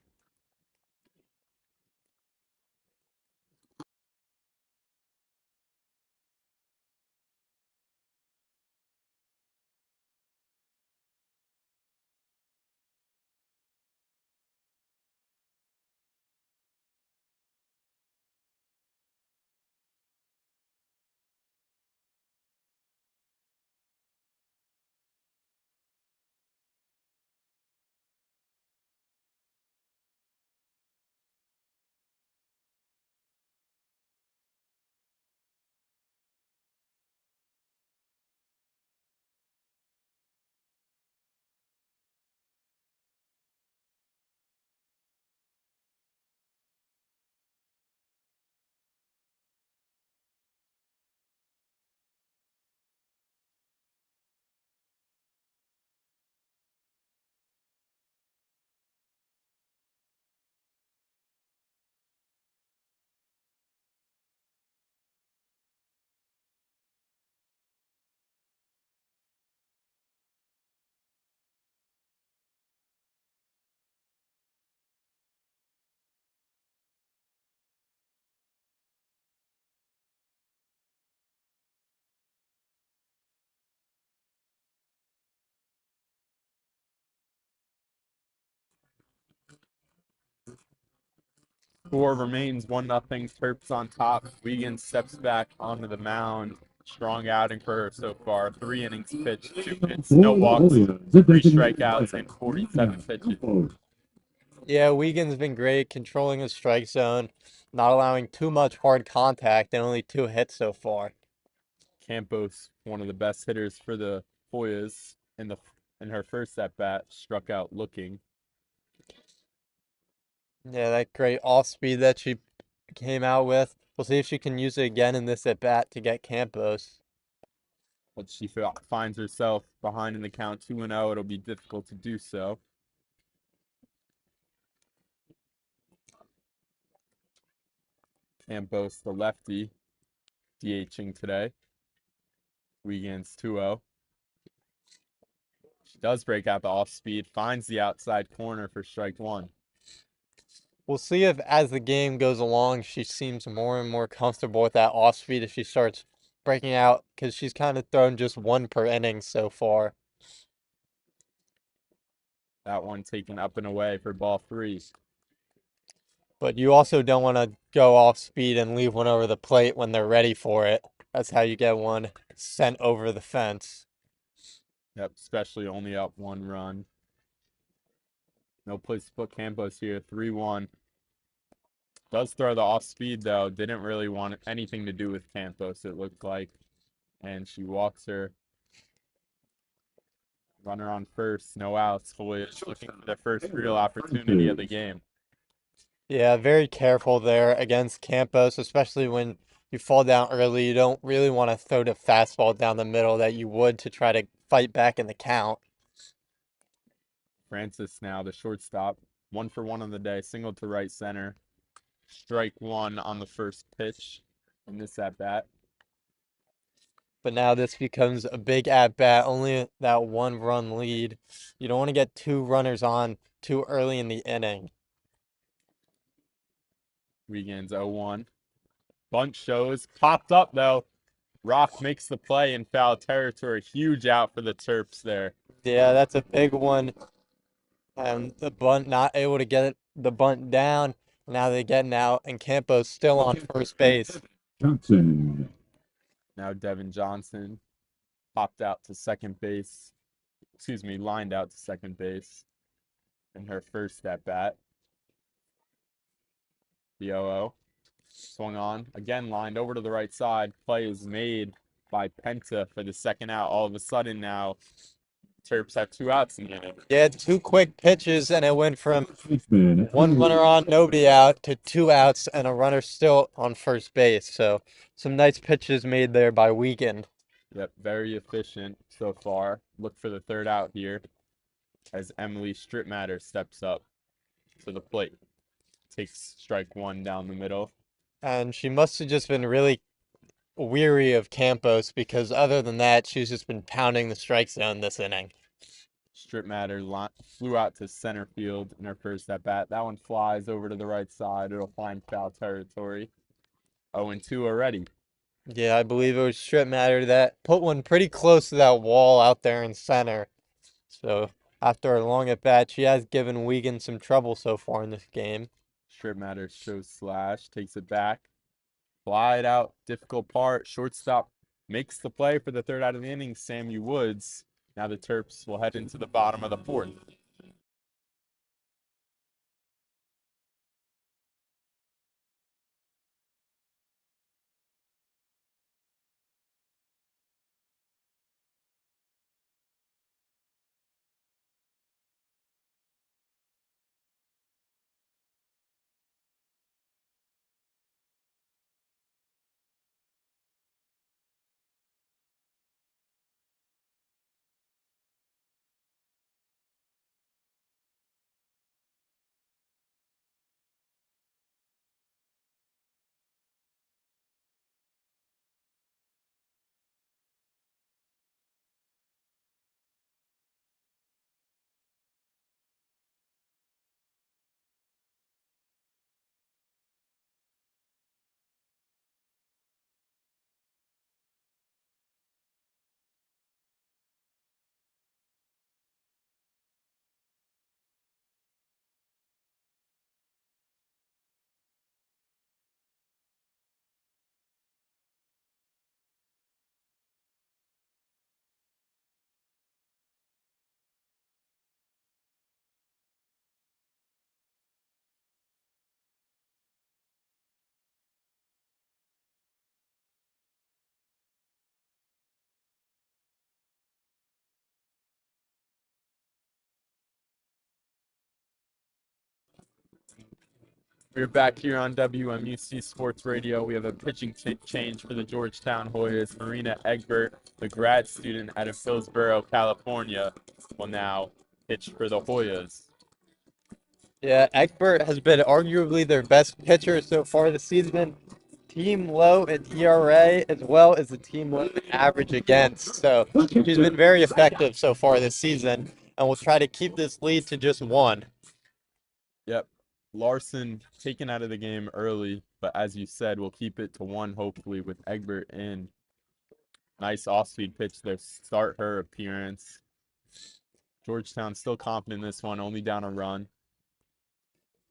Score remains 1-0. Terps on top. Wiegand steps back onto the mound. Strong outing for her so far. 3 innings pitched, 2 hits, no walks, 3 strikeouts, and 47 pitches. Yeah, Wiegand's been great controlling the strike zone, not allowing too much hard contact, and only 2 hits so far. Campos, one of the best hitters for the Hoyas in her first at bat, struck out looking. Yeah, that great off speed that she came out with. We'll see if she can use it again in this at bat to get Campos. But she finds herself behind in the count 2-0. It'll be difficult to do so. Campos, the lefty, DHing today. Wiegand's 2-0. She does break out the off speed, finds the outside corner for strike one. We'll see if, as the game goes along, she seems more and more comfortable with that off speed if she starts breaking out, because she's kind of thrown just one per inning so far. That one taken up and away for ball three. But you also don't want to go off speed and leave one over the plate when they're ready for it. That's how you get one sent over the fence. Yep, especially only up one run. No place to put Campos here. 3-1. Does throw the off speed though. Didn't really want anything to do with Campos, it looked like. And she walks her. Runner on first, no outs. Hoyas looking for their first real opportunity of the game. Yeah, very careful there against Campos, especially when you fall down early. You don't really want to throw the fastball down the middle that you would to try to fight back in the count. Francis now, the shortstop. 1 for 1 on the day. Single to right center. Strike one on the first pitch in this at bat. But now this becomes a big at bat, only that 1 run lead. You don't want to get 2 runners on too early in the inning. Wiegand's 0-1. Bunt shows. Popped up though. Rock makes the play in foul territory. Huge out for the Terps there. Yeah, that's a big one. And the bunt not able to get the bunt down. Now they're getting out, and Campos still on first base. Johnson. Now Devin Johnson popped out to second base. Excuse me, lined out to second base in her first at bat. The 0-0. Swung on. Again, lined over to the right side. Play is made by Penta for the second out. All of a sudden now, Terps have 2 outs in the inning. Yeah, 2 quick pitches, and it went from 1 runner on, nobody out, to 2 outs and a runner still on first base. So some nice pitches made there by Wiegand. Yep, very efficient so far. Look for the third out here as Emily Stripmatter steps up to the plate. Takes strike one down the middle. And she must have just been really weary of Campos, because other than that, she's just been pounding the strike zone this inning. Stripmatter flew out to center field in her first at bat. That one flies over to the right side. It'll find foul territory. 0-2 already. Yeah, I believe it was Stripmatter that put one pretty close to that wall out there in center. So after a long at bat, she has given Wiegand some trouble so far in this game. Stripmatter shows slash, takes it back. Fly it out, difficult part. Shortstop makes the play for the third out of the inning, Sammy Woods. Now the Terps will head into the bottom of the fourth. We're back here on WMUC Sports Radio. We have a pitching change for the Georgetown Hoyas. Marina Egbert, the grad student out of Hillsborough, California, will now pitch for the Hoyas. Yeah, Egbert has been arguably their best pitcher so far this season. Team low in ERA as well as the team low in average against. So she's been very effective so far this season, and we'll try to keep this lead to just one. Yep. Larson taken out of the game early, but as you said, we'll keep it to one, hopefully, with Egbert in. Nice off-speed pitch there. Start her appearance. Georgetown still confident in this one, only down a run.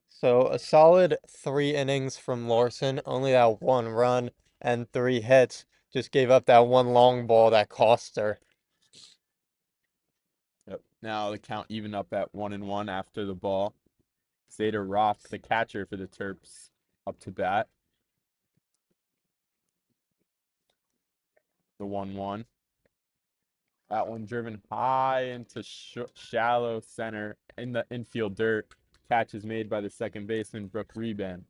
So a solid 3 innings from Larson, only that 1 run and 3 hits. Just gave up that one long ball that cost her. Yep. Now the count even up at 1-1 after the ball. Zeta Roth, the catcher for the Terps, up to bat. The 1-1. That one driven high into shallow center in the infield dirt. Catch is made by the second baseman, Brooke Reben.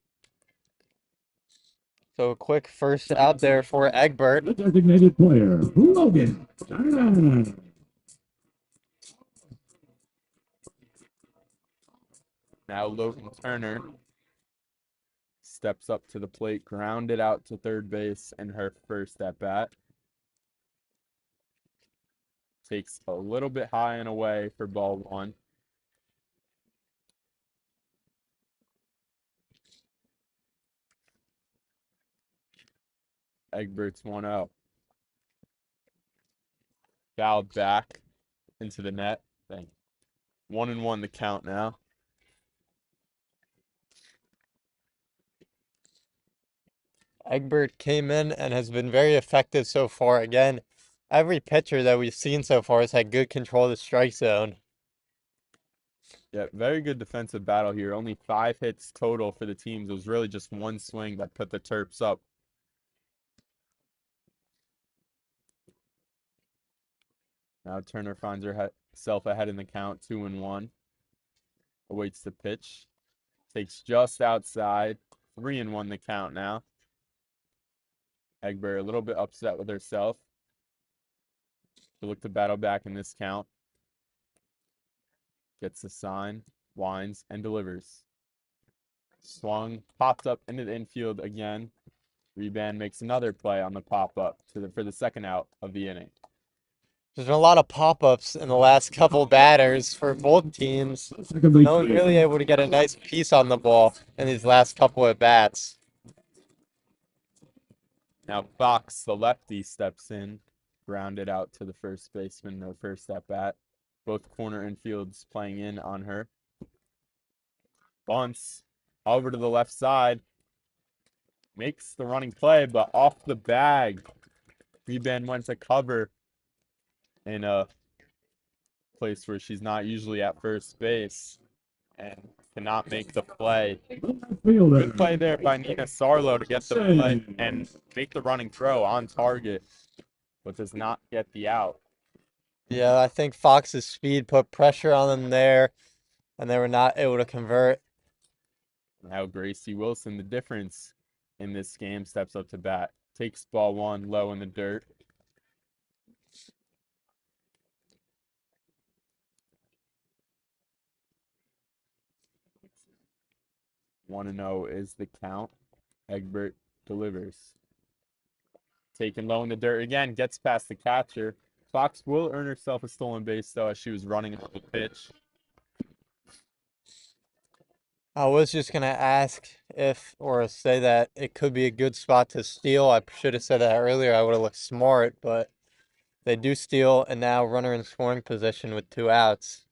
So a quick first out there for Egbert. The designated player, Logan Turner. Now Logan Turner steps up to the plate, grounded out to third base in her first at bat. Takes a little bit high and away for ball one. Egbert's 1-0. Fouled back into the net. 1-1 the count now. Egbert came in and has been very effective so far. Again, every pitcher that we've seen so far has had good control of the strike zone. Yeah, very good defensive battle here. Only 5 hits total for the teams. It was really just one swing that put the Terps up. Now Turner finds herself ahead in the count, 2-1. Awaits the pitch. Takes just outside. 3-1 the count now. Egbert a little bit upset with herself. She'll look to battle back in this count. Gets the sign, winds, and delivers. Swung, popped up into the infield again. Rebound makes another play on the pop-up for the second out of the inning. There's been a lot of pop-ups in the last couple batters for both teams. No one really able to get a nice piece on the ball in these last couple of bats. Now Fox, the lefty, steps in, grounded out to the first baseman, their first at bat. Both corner infields playing in on her. Bunts over to the left side. Makes the running play, but off the bag. Rebound went to cover in a place where she's not usually at first base and cannot make the play. Good play there by Nina Sarlo to get the play and make the running throw on target, but does not get the out. Yeah, I think Fox's speed put pressure on them there, and they were not able to convert. Now Gracie Wilson, the difference in this game, steps up to bat. Takes ball one low in the dirt. One and 0 is the count. Egbert delivers. Taken low in the dirt again, gets past the catcher. Fox will earn herself a stolen base, though, as she was running up the pitch. I was just going to ask or say that it could be a good spot to steal. I should have said that earlier. I would have looked smart, but they do steal, and now runner in scoring position with 2 outs.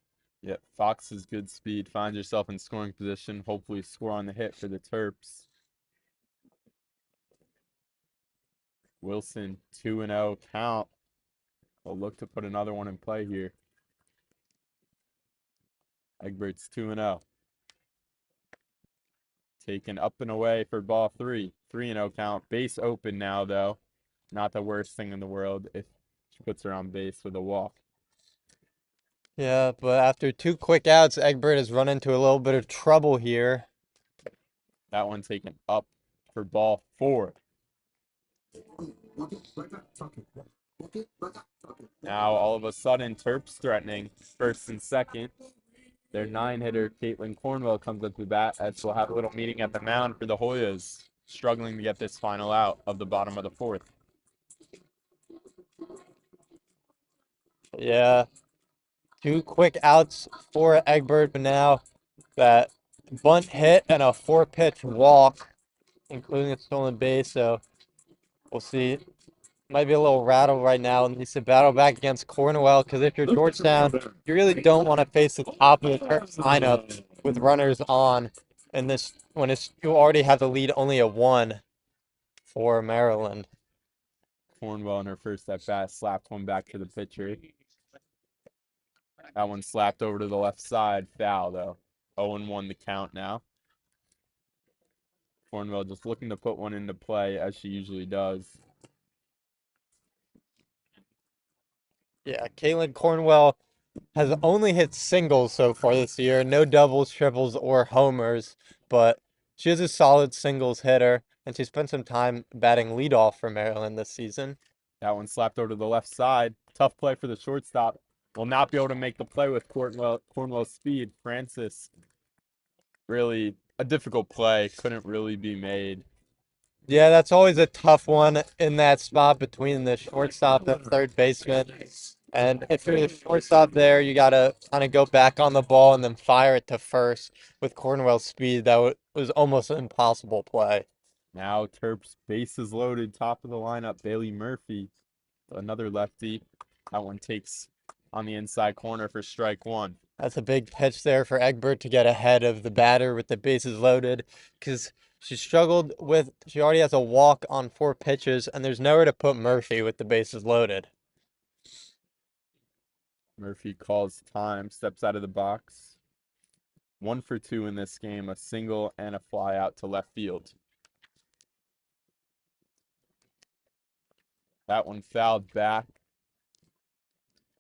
Yep, Fox's good speed finds herself in scoring position. Hopefully score on the hit for the Terps. Wilson, 2-0 count. We'll look to put another one in play here. Egbert's 2-0. Taken up and away for ball 3. 3-0 count. Base open now, though. Not the worst thing in the world if she puts her on base with a walk. Yeah, but after 2 quick outs, Egbert has run into a little bit of trouble here. That one taken up for ball 4. Now, all of a sudden, Terps threatening first and second. Their 9-hitter, Caitlin Cornwell, comes up to bat as we'll have a little meeting at the mound for the Hoyas, struggling to get this final out of the bottom of the 4th. Yeah, 2 quick outs for Egbert now. That bunt hit and a 4-pitch walk, including a stolen base. So we'll see. Might be a little rattled right now and needs to battle back against Cornwell because if you're Georgetown, you really don't want to face the top of the Terps lineup with runners on. And this when you already have the lead only a 1 for Maryland. Cornwell in her first at bat slapped one back to the pitcher. That one slapped over to the left side, foul though. 0-1 the count now. Cornwell just looking to put one into play as she usually does. Yeah, Caitlin Cornwell has only hit singles so far this year, no doubles, triples, or homers, but she is a solid singles hitter, and she spent some time batting leadoff for Maryland this season. That one slapped over to the left side. Tough play for the shortstop. Will not be able to make the play with Cornwell's speed. Francis, really a difficult play. Couldn't really be made. Yeah, that's always a tough one in that spot between the shortstop and third baseman. And if you're the shortstop there, you got to kind of go back on the ball and then fire it to first. With Cornwell's speed, that was almost an impossible play. Now Terps bases loaded, top of the lineup. Bailey Murphy, another lefty. That one takes on the inside corner for strike 1. That's a big pitch there for Egbert to get ahead of the batter with the bases loaded because she already has a walk on 4 pitches, and there's nowhere to put Murphy with the bases loaded. Murphy calls time, steps out of the box. 1 for 2 in this game, a single and a fly out to left field. That one fouled back.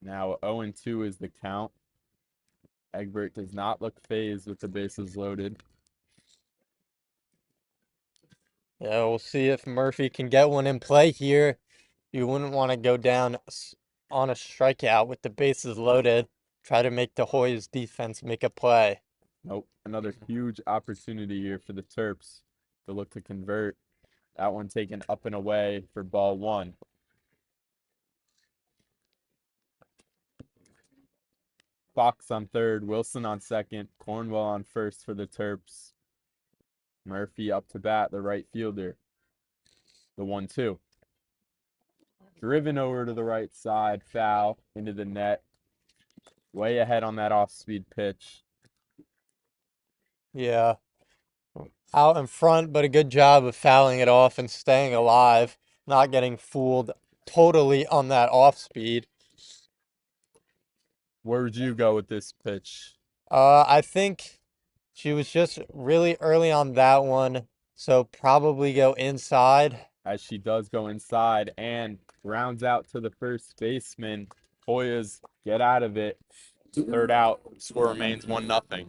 Now 0-2 is the count. Egbert does not look phased with the bases loaded. Yeah, we'll see if Murphy can get one in play here. You wouldn't want to go down on a strikeout with the bases loaded. Try to make the Hoyas defense make a play. Nope. Another huge opportunity here for the Terps to look to convert. That one taken up and away for ball 1. Fox on third, Wilson on second, Cornwell on first for the Terps. Murphy up to bat, the right fielder. The 1-2. Driven over to the right side, foul into the net. Way ahead on that off-speed pitch. Yeah. Out in front, but a good job of fouling it off and staying alive, not getting fooled totally on that off speed. Where would you go with this pitch? I think she was just really early on that one, so probably go inside. As she does go inside and rounds out to the first baseman. Hoyas get out of it. Third out, score remains 1-0.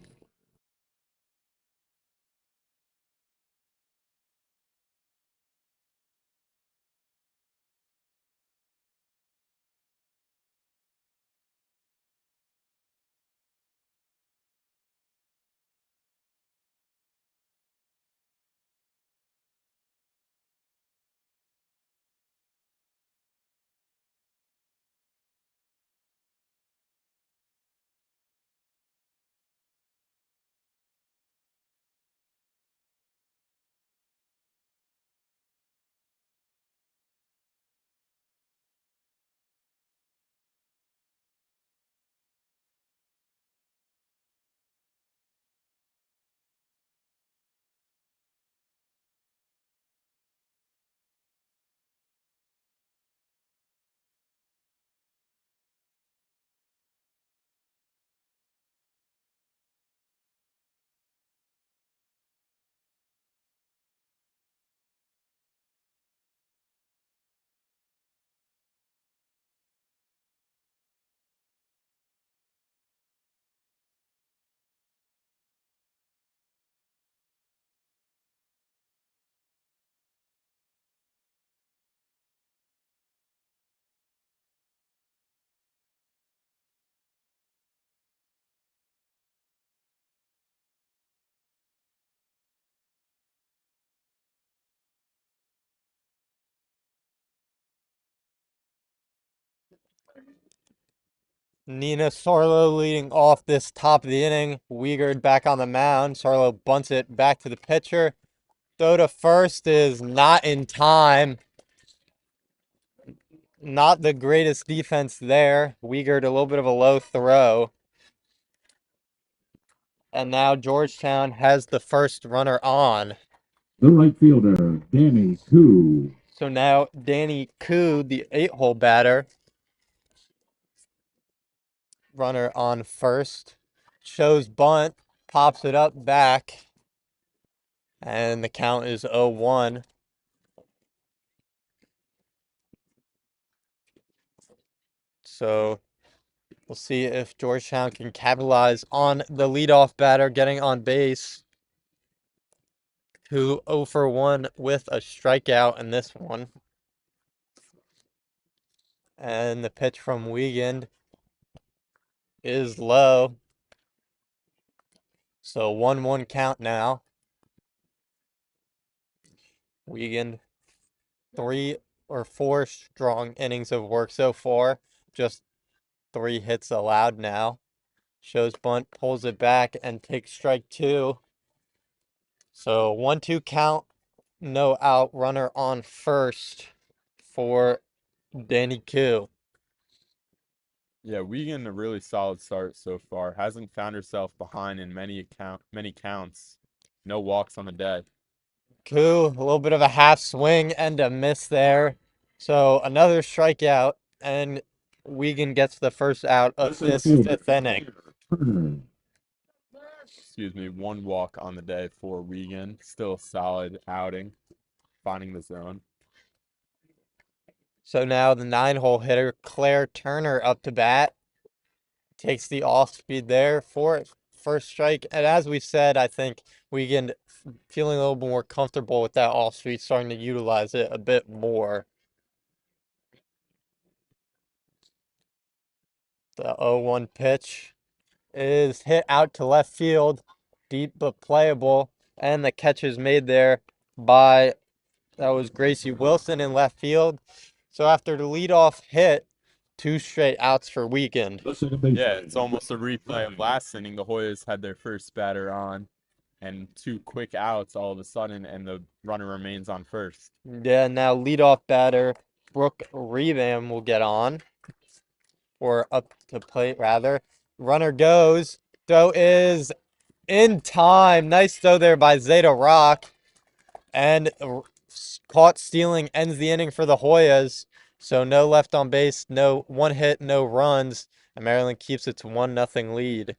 Nina Sarlo leading off this top of the inning. Wiegert back on the mound. Sarlo bunts it back to the pitcher. Throw to first is not in time. Not the greatest defense there. Wiegert a little bit of a low throw. And now Georgetown has the first runner on. The right fielder, Danny Koo. So now Danny Koo, the 8-hole batter, runner on first, shows bunt, pops it up back, and the count is 0-1. So we'll see if Georgetown can capitalize on the leadoff batter getting on base, who 0 for 1 with a strikeout in this one. And the pitch from Wiegand is low. So 1-1 count now. Wiegand, 3 or 4 strong innings of work so far. Just 3 hits allowed now. Shows bunt, pulls it back, and takes strike 2. So 1-2 count, no out, runner on first for Danny Koo. Yeah, Wiegand a really solid start so far. Hasn't found herself behind in many counts. No walks on the day. Koo, a little bit of a half swing and a miss there. So another strikeout, and Wiegand gets the first out of this 5th inning. Excuse me, 1 walk on the day for Wiegand. Still a solid outing, finding the zone. So now the 9-hole hitter, Claire Turner, up to bat. Takes the off speed there for first strike. And as we said, I think Wiegand feeling a little more comfortable with that off speed, starting to utilize it a bit more. The 0-1 pitch is hit out to left field, deep but playable, and the catch is made there by, that was Gracie Wilson in left field. So after the leadoff hit, 2 straight outs for Wiegand. Yeah, it's almost a replay of last inning. The Hoyas had their first batter on, and 2 quick outs all of a sudden, and the runner remains on first. Yeah, now leadoff batter Brooke Rebam will get on, or up to plate rather. Runner goes. Throw is in time. Nice throw there by Zeta Rock. And caught stealing ends the inning for the Hoyas. So no left on base, no 1 hit, no runs. And Maryland keeps its 1-0 lead.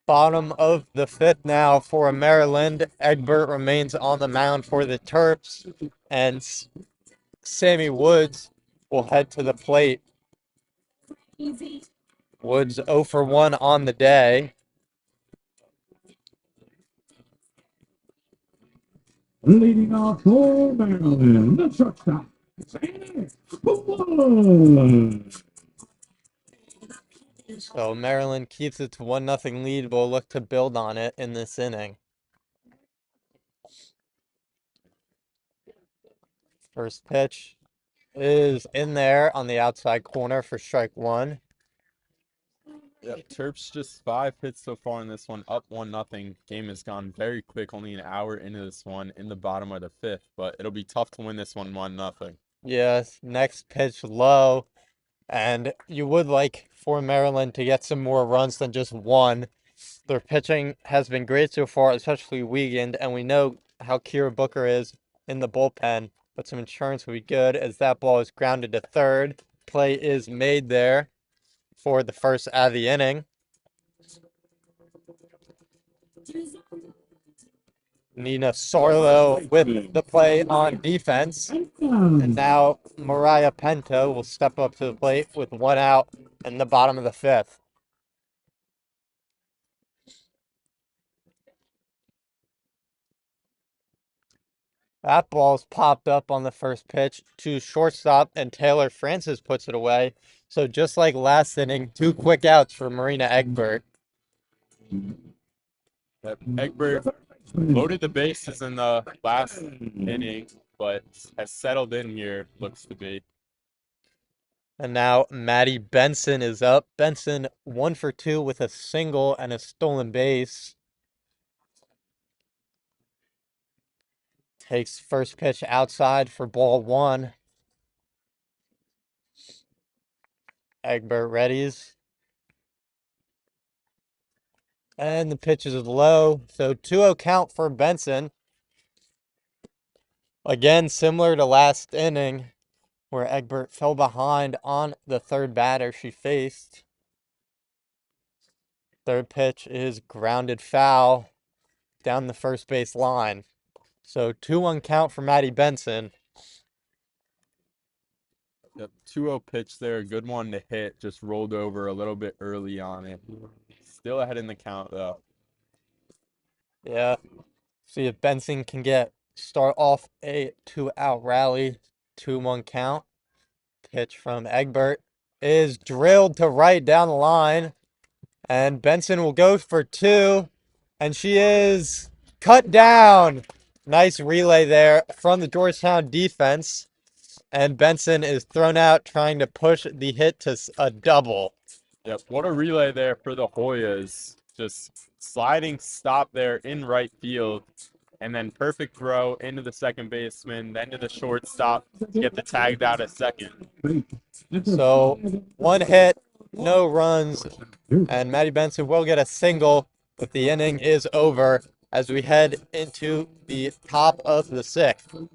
Bottom of the 5th now for Maryland. Egbert remains on the mound for the Terps. And Sammy Woods will head to the plate. Woods 0 for 1 on the day. Leading off for Maryland, the shortstop, Sammy Woods. So Maryland keeps it to 1-0 lead. We'll look to build on it in this inning. First pitch is in there on the outside corner for strike one. Yep, Terps just 5 hits so far in this one, up 1-0. Game has gone very quick, only an hour into this one in the bottom of the 5th, but it'll be tough to win this one 1-0. Yes, next pitch low. And you would like for Maryland to get some more runs than just one. Their pitching has been great so far, especially Wiegand, and we know how Kira Booker is in the bullpen, but some insurance would be good as that ball is grounded to third. Play is made there for the first out of the inning. Nina Sorlo with the play on defense. And now Mariah Penta will step up to the plate with 1 out in the bottom of the 5th. That ball's popped up on the first pitch to shortstop, and Taylor Francis puts it away. So just like last inning, 2 quick outs for Marina Egbert. Yep, Egbert loaded the bases in the last inning, but has settled in here, looks to be. And now Maddie Benson is up. Benson 1 for 2 with a single and a stolen base. Takes first pitch outside for ball 1. Egbert readies. And the pitch is low. So 2-0 count for Benson. Again, similar to last inning, where Egbert fell behind on the third batter she faced. Third pitch is grounded foul down the first base line. So 2-1 count for Maddie Benson. Yep, 2-0 pitch there, good one to hit, just rolled over a little bit early on it. Still ahead in the count though. Yeah. See if Benson can start off a 2-out rally. 2-1 count. Pitch from Egbert is drilled to right down the line. And Benson will go for 2. And she is cut down. Nice relay there from the Georgetown defense. And Benson is thrown out trying to push the hit to a double. Yep, what a relay there for the Hoyas. Just sliding stop there in right field. And then perfect throw into the second baseman, then to the shortstop to get the tagged out at second. So 1 hit, no runs, and Maddie Benson will get a single, but the inning is over as we head into the top of the 6th.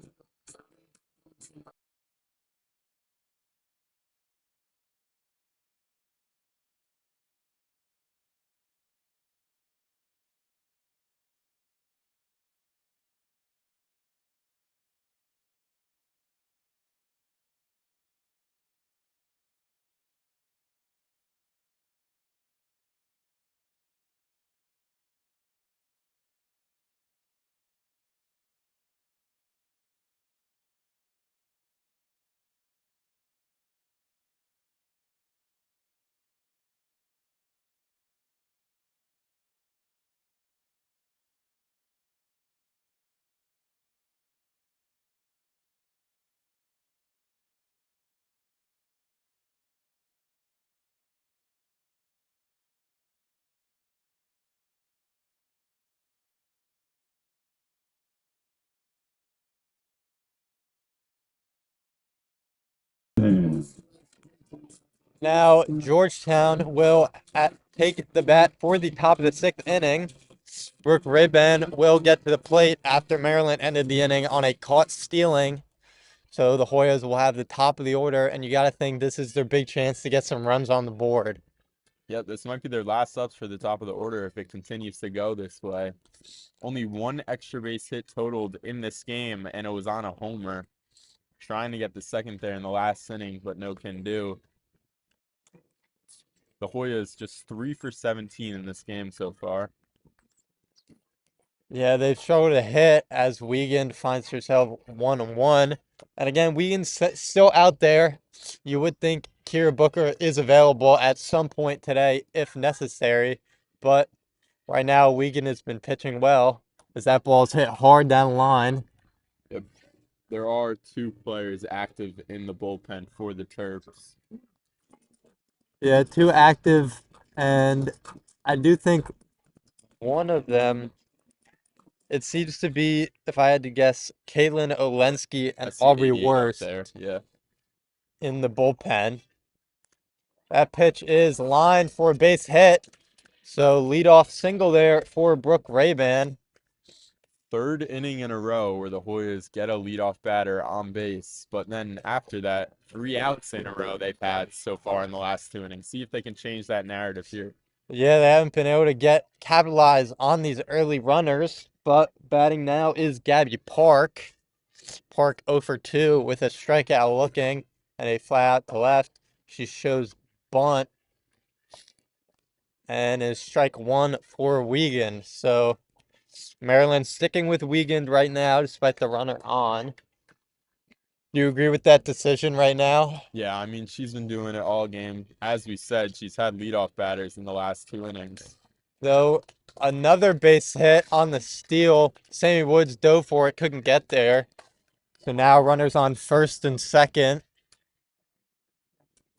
Now Georgetown will take the bat for the top of the 6th inning. Brooke Rabin will get to the plate after Maryland ended the inning on a caught stealing. So the Hoyas will have the top of the order, and you got to think this is their big chance to get some runs on the board. Yep, this might be their last ups for the top of the order if it continues to go this way. Only 1 extra base hit totaled in this game, and it was on a homer. Trying to get the second there in the last inning, but no can do. The Hoyas just 3 for 17 in this game so far. Yeah, they've struggled to hit as Wiegand finds herself 1-1. And again, Wiegand's still out there. You would think Kira Booker is available at some point today if necessary, but right now Wiegand has been pitching well as that ball's hit hard down the line. Yep. There are 2 players active in the bullpen for the Terps. Yeah, 2 active, and I do think one of them, it seems to be, if I had to guess, Caitlin Olensky and That's the Aubrey 88 up Worst there. Yeah. in the bullpen. That pitch is lined for a base hit. So leadoff single there for Brooke Rayban. 3rd inning in a row where the Hoyas get a leadoff batter on base, but then after that, 3 outs in a row they've had so far in the last 2 innings. See if they can change that narrative here. Yeah, they haven't been able to capitalize on these early runners, but batting now is Gabby Park. Park 0 for 2 with a strikeout looking and a fly out to left. She shows bunt and is strike 1 for Wiegand. So Maryland sticking with Wiegand right now despite the runner on. Do you agree with that decision right now? Yeah, I mean, she's been doing it all game. As we said, she's had leadoff batters in the last 2 innings. Though another base hit on the steal. Sammy Woods dove for it, couldn't get there. So now runners on first and second.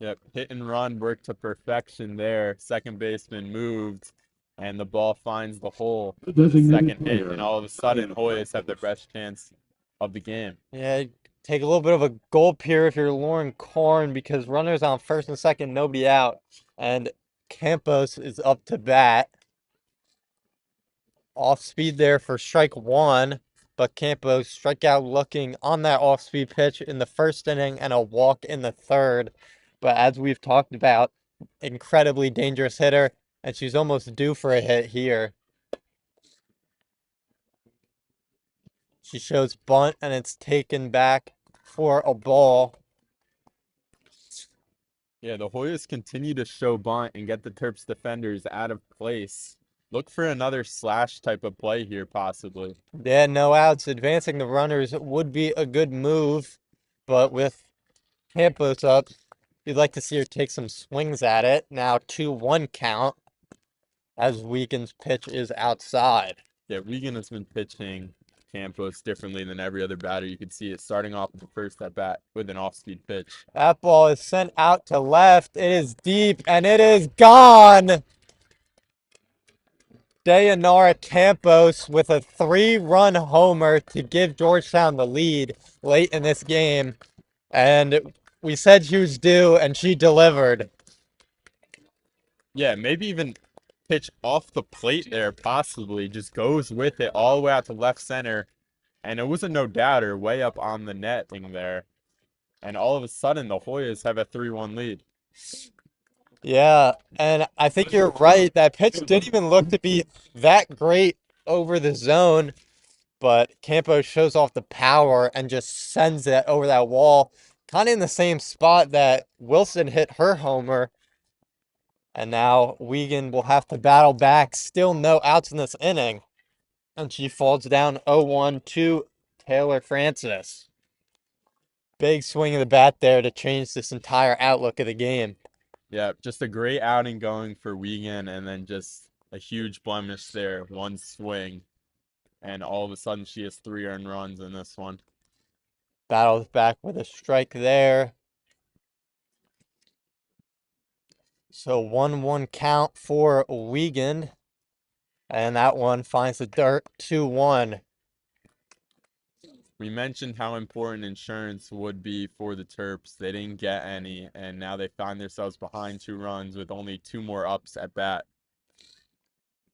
Yep, hit and run worked to perfection there. Second baseman moved, and the ball finds the hole. The designated Second hit, and all of a sudden, Hoyas have their best chance of the game. Yeah, take a little bit of a gulp here if you're Lauren Korn because runners on first and second, nobody out. And Campos is up to bat. Off speed there for strike 1, but Campos strikeout looking on that off speed pitch in the first inning and a walk in the third. But as we've talked about, incredibly dangerous hitter, and she's almost due for a hit here. She shows bunt and it's taken back for a ball. Yeah, the Hoyas continue to show bunt and get the Terps defenders out of place. Look for another slash type of play here, possibly. Yeah, no outs. Advancing the runners would be a good move, but with Campos up, you'd like to see her take some swings at it. Now 2-1 count as Wiegand's pitch is outside. Yeah, Wiegand has been pitching Campos differently than every other batter. You could see it starting off with the first at bat with an off-speed pitch. That ball is sent out to left. It is deep and it is gone. Dayanara Campos with a 3-run homer to give Georgetown the lead late in this game. And we said she was due, and she delivered. Yeah, maybe even pitch off the plate there, possibly. Just goes with it all the way out to left center. And it was a no-doubter way up on the netting there. And all of a sudden, the Hoyas have a 3-1 lead. Yeah, and I think you're right. That pitch didn't even look to be that great over the zone, but Campos shows off the power and just sends it over that wall, kind of in the same spot that Wilson hit her homer. And now Wiegand will have to battle back. Still no outs in this inning. And she falls down 0-1 to Taylor Francis. Big swing of the bat there to change this entire outlook of the game. Yeah, just a great outing going for Wiegand, and then just a huge blemish there. One swing, and all of a sudden she has 3 earned runs in this one. Battles back with a strike there. So 1-1 count for Wiegand. And that one finds the dirt 2-1. We mentioned how important insurance would be for the Terps. They didn't get any, and now they find themselves behind 2 runs with only 2 more ups at bat.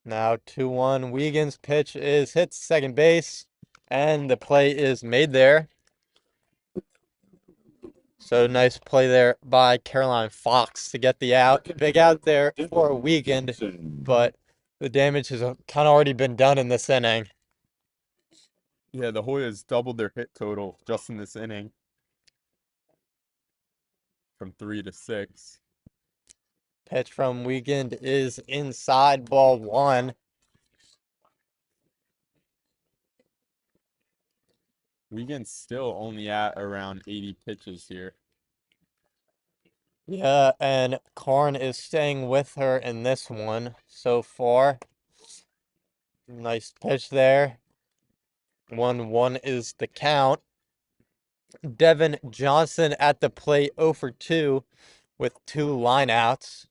Now 2-1. Wiegand's pitch is hit second base, and the play is made there. So nice play there by Caroline Fox to get the out. Big out there for Wiegand, but the damage has kind of already been done in this inning. Yeah, the Hoyas doubled their hit total just in this inning from 3 to 6. Pitch from Wiegand is inside, ball 1. Wiegand's still only at around 80 pitches here. Yeah, and Karn is staying with her in this one so far. Nice pitch there. 1-1 is the count. Devin Johnson at the plate, 0 for 2 with 2 lineouts.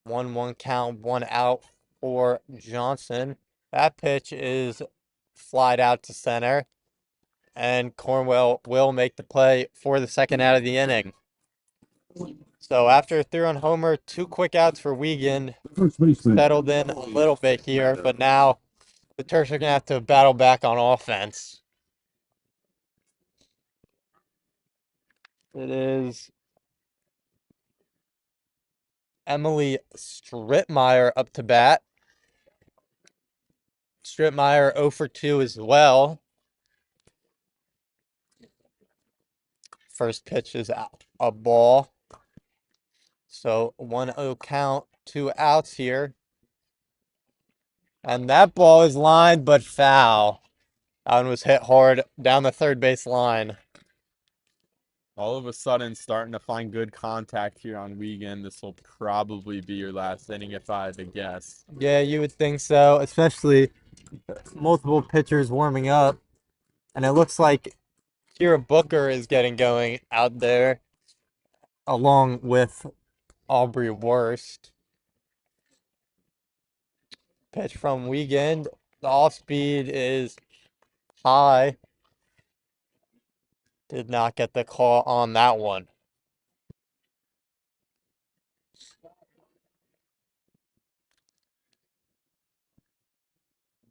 1-1 count, 1 out for Johnson. That pitch is flied out to center, and Cornwell will make the play for the second out of the inning. So after a 3-run homer, 2 quick outs for Wiegand, First baseman. settled in a little bit here, but now the Terps are going to have to battle back on offense. It is Emily Strittmeyer up to bat. Strittmeyer 0 for 2 as well. First pitch is out, a ball. So 1-0 count, 2 outs here. And that ball is lined but foul. That one was hit hard down the third base line. All of a sudden, starting to find good contact here on Wiegand. This will probably be your last inning if I had to guess. Yeah, you would think so, especially multiple pitchers warming up. And it looks like Kira Booker is getting going out there along with Aubrey Wurst. Pitch from Wiegand. The off speed is high. Did not get the call on that one.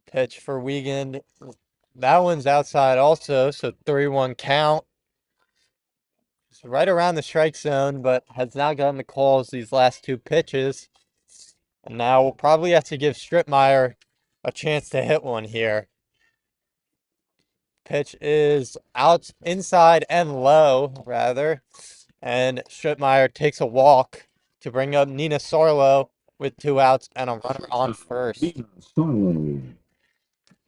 Pitch for Wiegand. That one's outside also, so 3-1 count. It's right around the strike zone, but has not gotten the calls these last 2 pitches. And now we'll probably have to give Strittmeyer a chance to hit one here. Pitch is out inside and low, rather. And Strittmeyer takes a walk to bring up Nina Sarlo with 2 outs and a runner on first. Sarlo.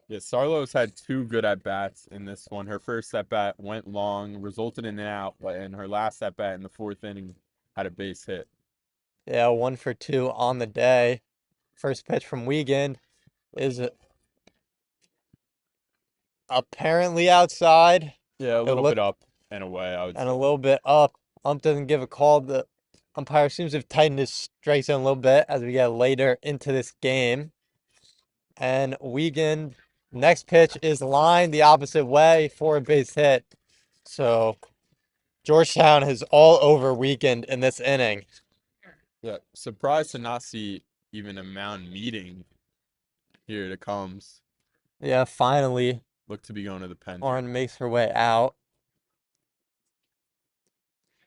Yeah, Sarlo's had 2 good at-bats in this one. Her first at-bat went long, resulted in an out, but in her last at-bat in the 4th inning, had a base hit. Yeah, 1 for 2 on the day. First pitch from Wiegand is apparently outside. Yeah, a little bit up and away, I would And say. a little bit up. Ump doesn't give a call. The umpire seems to have tightened his strike zone a little bit as we get later into this game. And Wiegand, next pitch is lined the opposite way for a base hit. So Georgetown is all over Wiegand in this inning. Yeah, surprised to not see even a mound meeting here to Combs. Yeah, finally, Look to be going to the pen. Lauren makes her way out.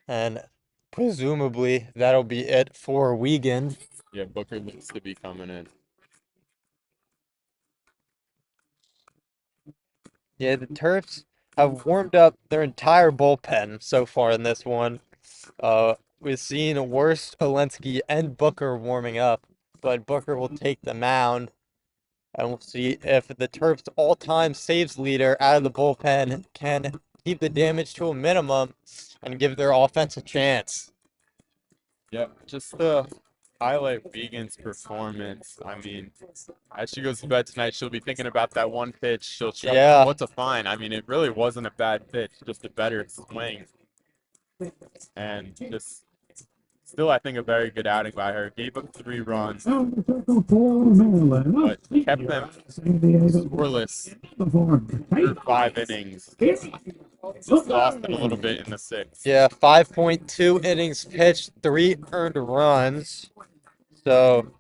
And presumably that'll be it for Wiegand. Yeah, Booker looks to be coming in. Yeah, the Terps have warmed up their entire bullpen so far in this one. We've seen Worst, Polensky, and Booker warming up, but Booker will take the mound, and we'll see if the Terps' all-time saves leader out of the bullpen can keep the damage to a minimum and give their offense a chance. Yeah, just to highlight Wiegand's performance. I mean, as she goes to bed tonight, she'll be thinking about that one pitch. She'll try Yeah. what to find. I mean, it really wasn't a bad pitch, just a better swing. And just still, I think, a very good outing by her. Gave up 3 runs, but kept them scoreless through 5 innings. Just lost it a little bit in the 6th. Yeah, 5.2 innings pitched, 3 earned runs. So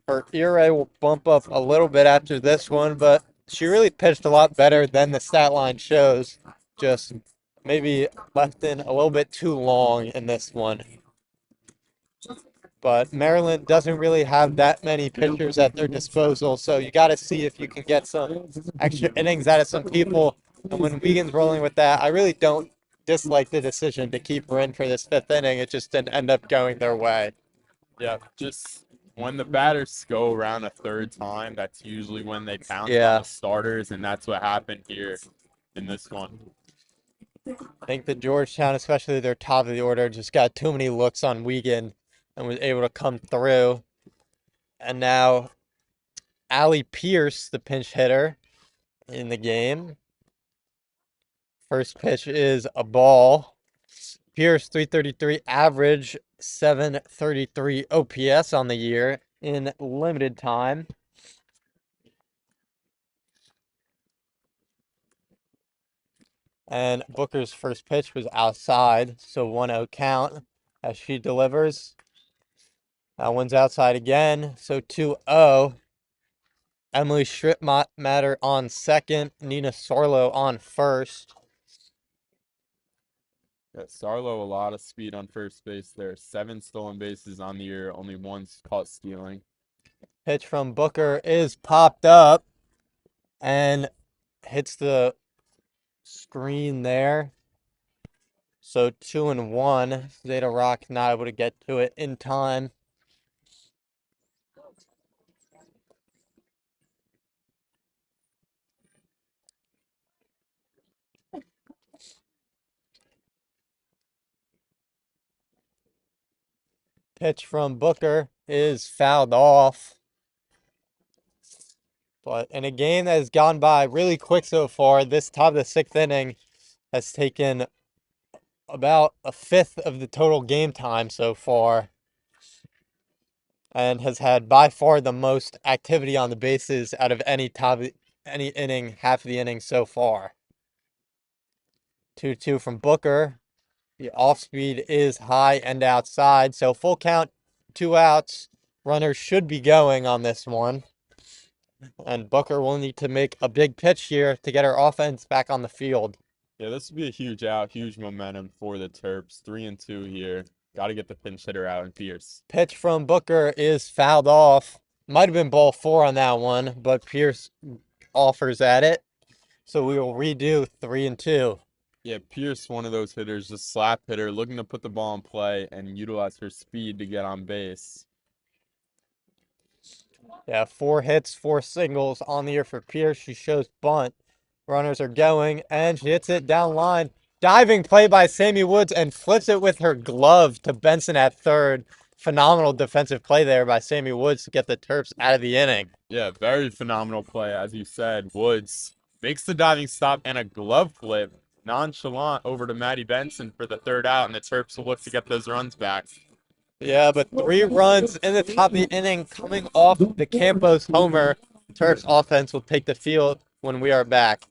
her ERA will bump up a little bit after this one, but she really pitched a lot better than the stat line shows. Just maybe left in a little bit too long in this one. But Maryland doesn't really have that many pitchers at their disposal, so you got to see if you can get some extra innings out of some people. And when Wiegand's rolling with that, I really don't dislike the decision to keep her in for this 5th inning. It just didn't end up going their way. Yeah, just when the batters go around a 3rd time, that's usually when they pounce Yeah. on the starters, and that's what happened here in this one. I think the Georgetown, especially their top of the order, just got too many looks on Wiegand and was able to come through. And now Allie Pierce, the pinch hitter in the game. First pitch is a ball. Pierce 333 average, 733 OPS on the year in limited time. And Booker's first pitch was outside, so 1-0 count as she delivers. That one's outside again, so 2-0. Emily Schrittmatter on second, Nina Sorlo on first. Yeah, Sarlo, a lot of speed on first base there. 7 stolen bases on the year, only 1 caught stealing. Pitch from Booker is popped up and hits the screen there. So 2-1. Zeta Rock not able to get to it in time. Pitch from Booker is fouled off. But in a game that has gone by really quick so far, this top of the 6th inning has taken about a fifth of the total game time so far and has had by far the most activity on the bases out of any inning, half of the inning so far. 2-2 from Booker. The off speed is high and outside, so full count, 2 outs. Runners should be going on this one. And Booker will need to make a big pitch here to get her offense back on the field. Yeah, this would be a huge out, huge momentum for the Terps. 3-2 here. Got to get the pinch hitter out in Pierce. Pitch from Booker is fouled off. Might have been ball 4 on that one, but Pierce offers at it. So we will redo 3-2. Yeah, Pierce, one of those hitters, just slap hitter, looking to put the ball in play and utilize her speed to get on base. Yeah, 4 hits, 4 singles on the year for Pierce. She shows bunt. Runners are going, and she hits it down line. Diving play by Sammy Woods and flips it with her glove to Benson at third. Phenomenal defensive play there by Sammy Woods to get the Terps out of the inning. Yeah, very phenomenal play. As you said, Woods makes the diving stop and a glove flip, nonchalant over to Maddie Benson for the 3rd out, and the Terps will look to get those runs back. Yeah, but 3 runs in the top of the inning coming off the Campos homer. Terps offense will take the field when we are back.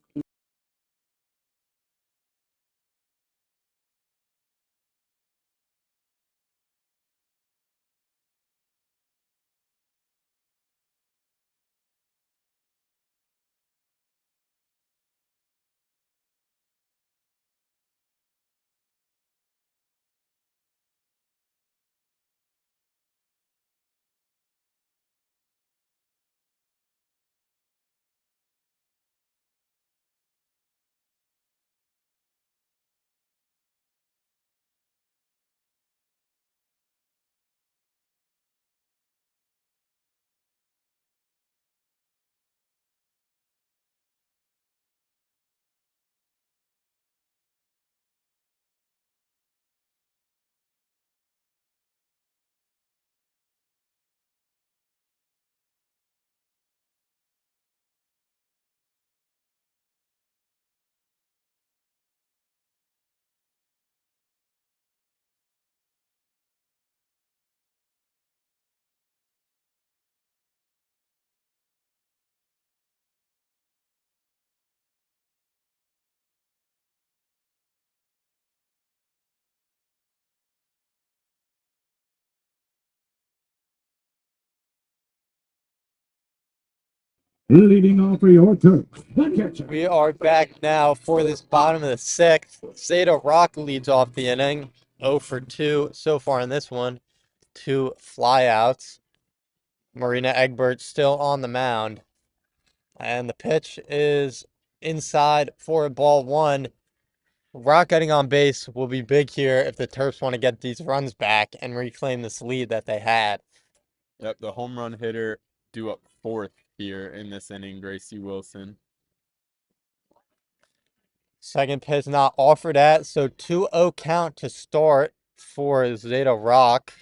Leading off for your Terps, the catcher. We are back now for this bottom of the 6th. Zeta Rock leads off the inning. 0 for 2 so far in this one. 2 flyouts. Marina Egbert still on the mound. And the pitch is inside for a ball 1. Rock getting on base will be big here if the Terps want to get these runs back and reclaim this lead that they had. Yep, the home run hitter due up 4th here in this inning, Gracie Wilson. Second pitch not offered at, so 2-0 count to start for Zeta Rock.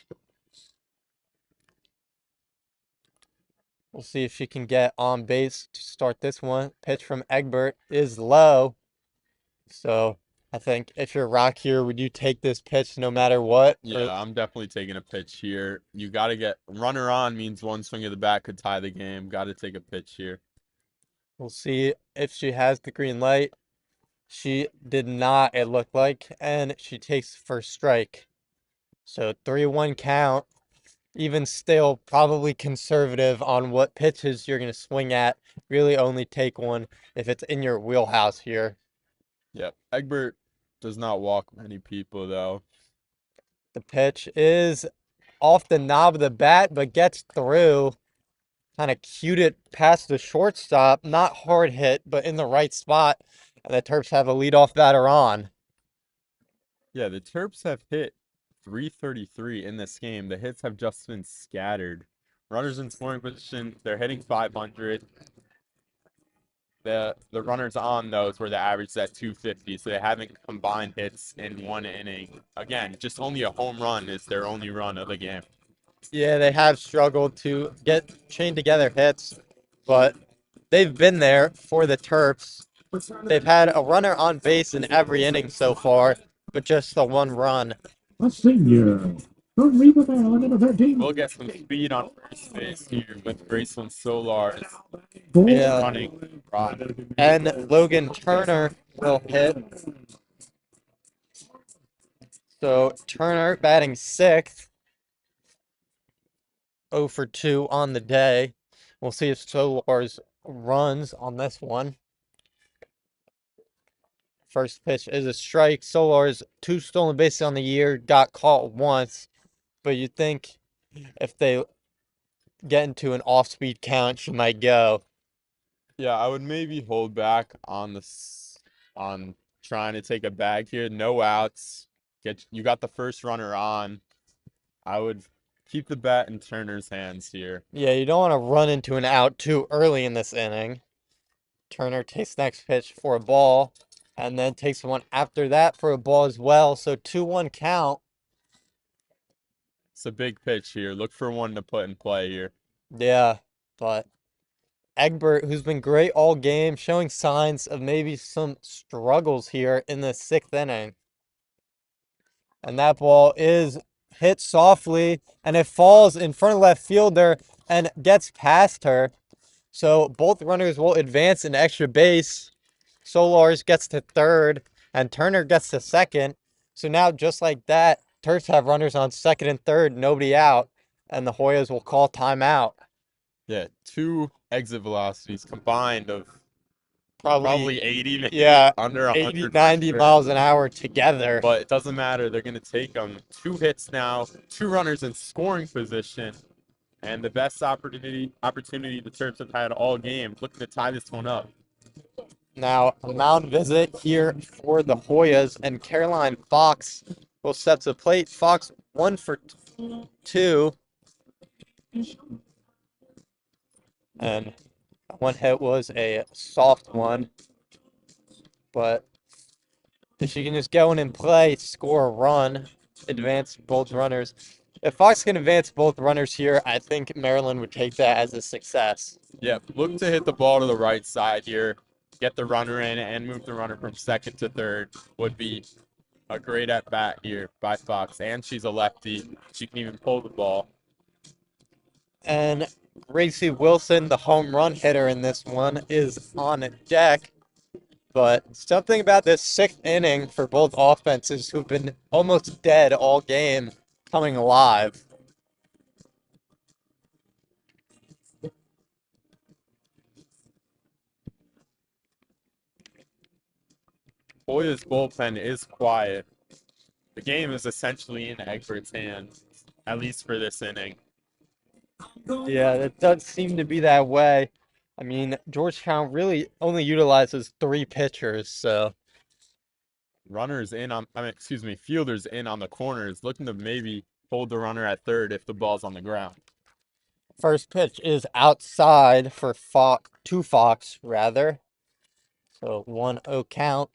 We'll see if she can get on base to start this one. Pitch from Egbert is low. So I think if you're Rock here, would you take this pitch no matter what? Yeah, I'm definitely taking a pitch here. You got to get runner on means one swing of the bat could tie the game. Got to take a pitch here. We'll see if she has the green light. She did not, it looked like, and she takes first strike. So 3-1 count. Even still, probably conservative on what pitches you're going to swing at. Really only take one if it's in your wheelhouse here. Yep. Egbert does not walk many people, though. The pitch is off the knob of the bat, but gets through. Kind of cued it past the shortstop. Not hard hit, but in the right spot. And the Terps have a leadoff batter on. Yeah, the Terps have hit 333 in this game. The hits have just been scattered. Runners in scoring position, they're hitting 500. The runners on those where the average is at 250, so they haven't combined hits in one inning. Again, just only a home run is their only run of the game. Yeah, they have struggled to get chain together hits, but they've been there for the Terps. They've had a runner on base in every inning so far, but just the one run. A senior from Reba, Maryland, number 13. We'll get some speed on first base here with Graceland Solar Yeah. running rod. And Logan Turner will hit. So Turner batting sixth. 0 for 2 on the day. We'll see if Solar's runs on this one. First pitch is a strike. Solar's 2 stolen bases on the year, got caught once. But you'd think if they get into an off-speed count, she might go. Yeah, I would maybe hold back on on trying to take a bag here. No outs. You got the first runner on. I would keep the bat in Turner's hands here. Yeah, you don't want to run into an out too early in this inning. Turner takes next pitch for a ball, and then takes one after that for a ball as well. So 2-1 count. It's a big pitch here. Look for one to put in play here. Yeah, but Egbert, who's been great all game, showing signs of maybe some struggles here in the 6th inning. And that ball is hit softly, and it falls in front of left fielder and gets past her. So both runners will advance an extra base. Solars gets to third, and Turner gets to second. So now, just like that, Terps have runners on second and third, nobody out, and the Hoyas will call timeout. Yeah, 2 exit velocities combined of Probably probably 80, maybe yeah, under 80, 100. 90 miles an hour together. But it doesn't matter. They're going to take them. 2 hits now, 2 runners in scoring position, and the best opportunity the Terps have had all game, looking to tie this one up. Now, a mound visit here for the Hoyas, and Caroline Fox will step to the plate. Fox 1 for 2. And one hit was a soft one. But if she can just go in and play, score a run, advance both runners. If Fox can advance both runners here, I think Maryland would take that as a success. Yeah, look to hit the ball to the right side here. Get the runner in and move the runner from second to third would be a great at-bat here by Fox. And she's a lefty. She can even pull the ball. And Gracie Wilson, the home run hitter in this one, is on deck. But something about this 6th inning for both offenses who've been almost dead all game coming alive. Hoya's bullpen is quiet. The game is essentially in Egbert's hands, at least for this inning. Yeah, it does seem to be that way. I mean, Georgetown really only utilizes 3 pitchers, so Fielders in on the corners, looking to maybe hold the runner at third if the ball's on the ground. first pitch is outside for Fox, to Fox rather. So 1-0 count.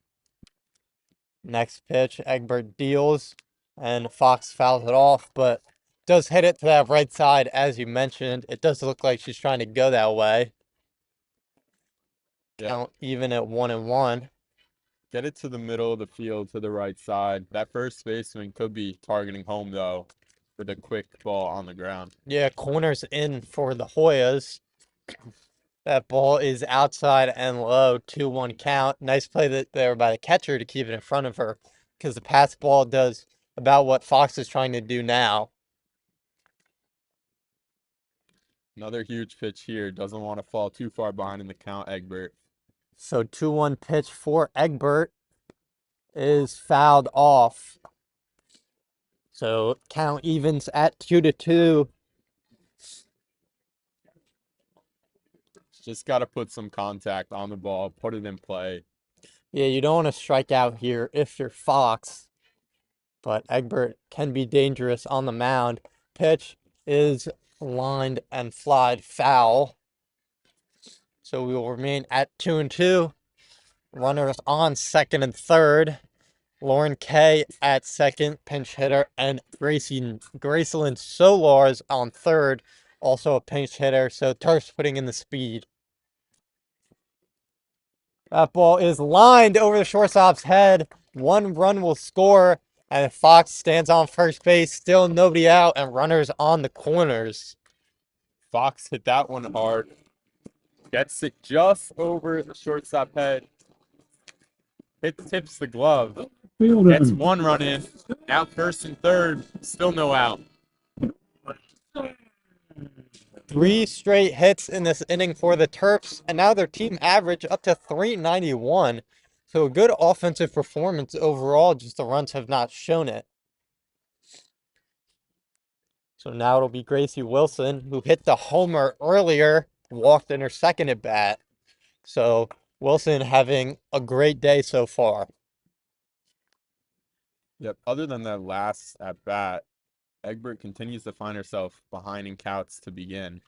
Next pitch, Egbert deals, and Fox fouls it off, but does hit it to that right side, as you mentioned. It does look like she's trying to go that way. Yeah. Count even at 1-1. Get it to the middle of the field to the right side. That first baseman could be targeting home, though, with a quick ball on the ground. Yeah, corners in for the Hoyas. That ball is outside and low, 2-1 count. Nice play there by the catcher to keep it in front of her, because the pass ball does about what Fox is trying to do now. Another huge pitch here. Doesn't want to fall too far behind in the count, Egbert. So 2-1 pitch for Egbert is fouled off. So count evens at 2-2. Just got to put some contact on the ball, put it in play. Yeah, you don't want to strike out here if you're Fox, but Egbert can be dangerous on the mound. Pitch is lined and flied foul. So we will remain at 2-2. Runners on second and third. Lauren Kay at second, pinch hitter, and Gracelyn Solars on third, also a pinch hitter. So Turf's putting in the speed. That ball is lined over the shortstop's head. 1 run will score, and Fox stands on first base. Still nobody out, and runners on the corners. Fox hit that one hard. Gets it just over the shortstop head. Tips the glove. Fielder. Gets 1 run in. Now first and third. Still no out. 3 straight hits in this inning for the Terps, and now their team average up to 391. So a good offensive performance overall, just the runs have not shown it. So now it'll be Gracie Wilson, who hit the homer earlier, walked in her second at bat. So Wilson having a great day so far. Yep. Other than that last at bat, Egbert continues to find herself behind in counts to begin.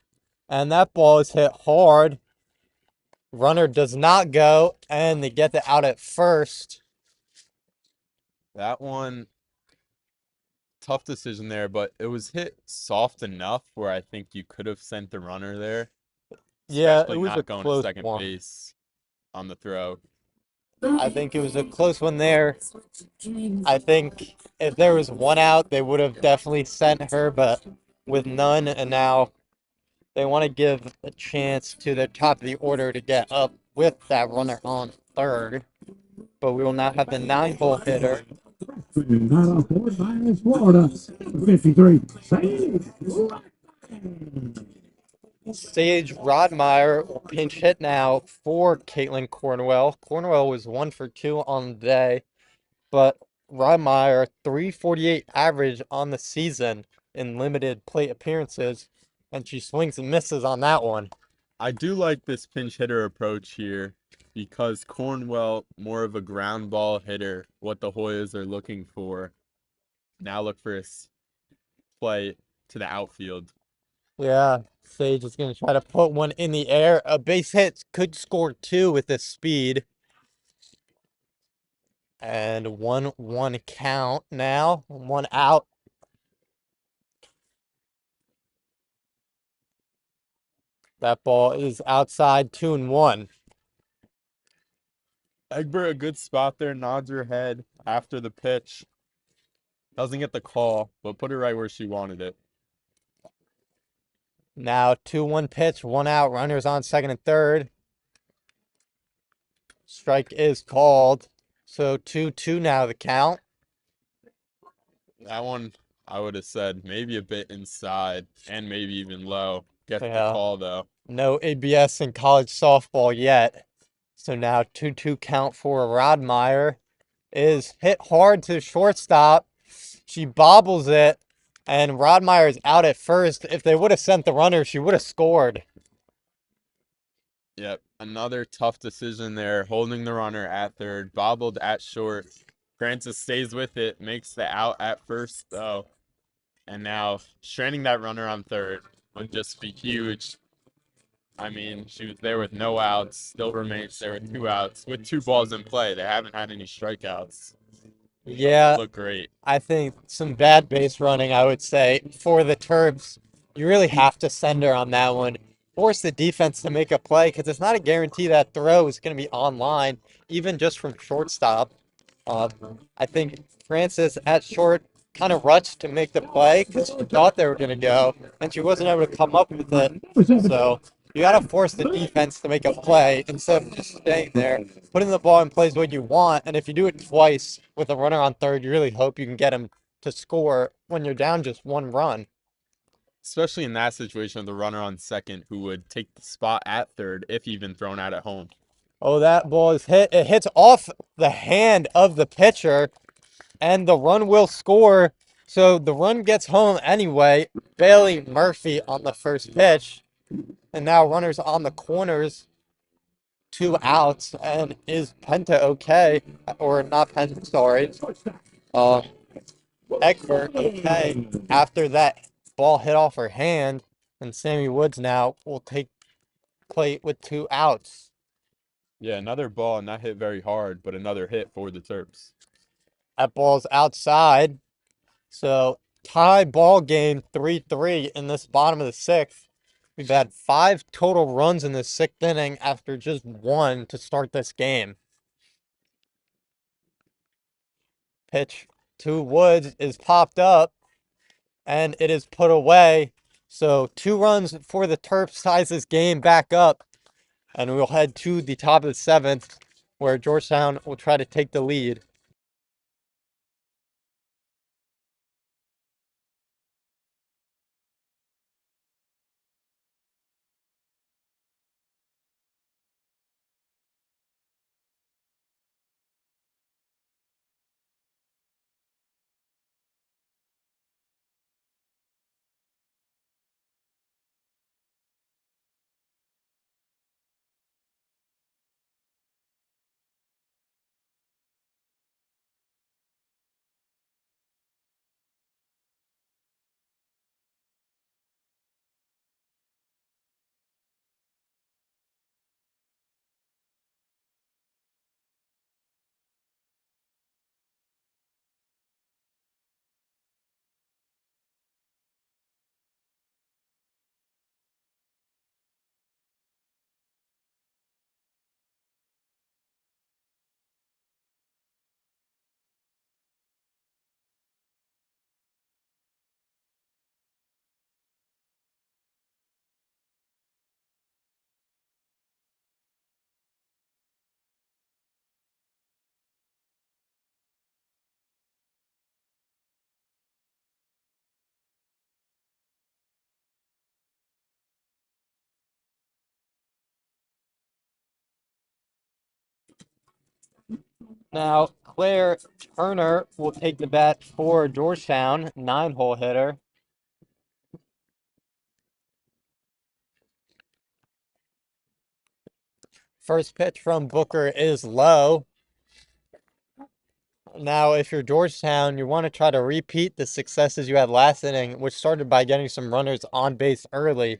And that ball is hit hard. Runner does not go, and they get the out at first. That one, tough decision there, but it was hit soft enough where I think you could have sent the runner there. Yeah, Especially it was not a going to close second one. base on the throw. I think it was a close one there. I think if there was 1 out, they would have definitely sent her, but with none, and now they want to give a chance to the top of the order to get up with that runner on third. But we will now have the 9-hole hitter. Not off board by Florida. 53. Save. Sage Rodmeyer will pinch hit now for Caitlin Cornwell. Cornwell was 1 for 2 on the day, but Rodmeyer 348 average on the season in limited plate appearances, and she swings and misses on that one. I do like this pinch hitter approach here because Cornwell, more of a ground ball hitter, what the Hoyas are looking for. Now look for his play to the outfield. Yeah, Sage is going to try to put one in the air. A base hit could score 2 with this speed. And 1-1 count now. 1 out. That ball is outside, 2-1. Egbert, a good spot there, nods her head after the pitch. Doesn't get the call, but put it right where she wanted it. Now 2-1 pitch, 1 out. Runners on second and third. Strike is called. So 2-2 now the count. That one, I would have said maybe a bit inside and maybe even low. Get the Yeah. call, though. No ABS in college softball yet. So now 2-2 count for Rodmeyer. Is hit hard to shortstop. She bobbles it, and Rodmeyer is out at first. If they would have sent the runner, she would have scored. Yep, another tough decision there. Holding the runner at third, bobbled at short. Francis stays with it, makes the out at first, though. And now stranding that runner on third would just be huge. I mean, she was there with no outs, still remains there with 2 outs, with 2 balls in play. They haven't had any strikeouts. Yeah, Look great. I think some bad base running, I would say, for the Terps. You really have to send her on that one. Force the defense to make a play because it's not a guarantee that throw is going to be online, even just from shortstop. Uh, I think Francis at short kind of rushed to make the play because she thought they were going to go, and she wasn't able to come up with it. So you got to force the defense to make a play instead of just staying there, putting the ball in plays what you want. And if you do it twice with a runner on third, you really hope you can get him to score when you're down just one run. Especially in that situation of the runner on second who would take the spot at third if even thrown out at home. Oh, that ball is hit. It hits off the hand of the pitcher, and the run will score. So the run gets home anyway. Bailey Murphy on the first pitch. And now runners on the corners, 2 outs. And is Penta okay? Or not Penta, sorry. Uh, Egbert okay after that ball hit off her hand. And Sammy Woods now will take plate with 2 outs. Yeah, another ball, not hit very hard, but another hit for the Terps. That ball's outside. So tie ball game 3-3 in this bottom of the sixth. We've had 5 total runs in the sixth inning after just one to start this game. Pitch to Woods is popped up and it is put away. So 2 runs for the Terps ties this game back up. And we'll head to the top of the seventh where Georgetown will try to take the lead. Now, Claire Turner will take the bat for Georgetown, 9-hole hitter. First pitch from Booker is low. Now, if you're Georgetown, you want to try to repeat the successes you had last inning, which started by getting some runners on base early.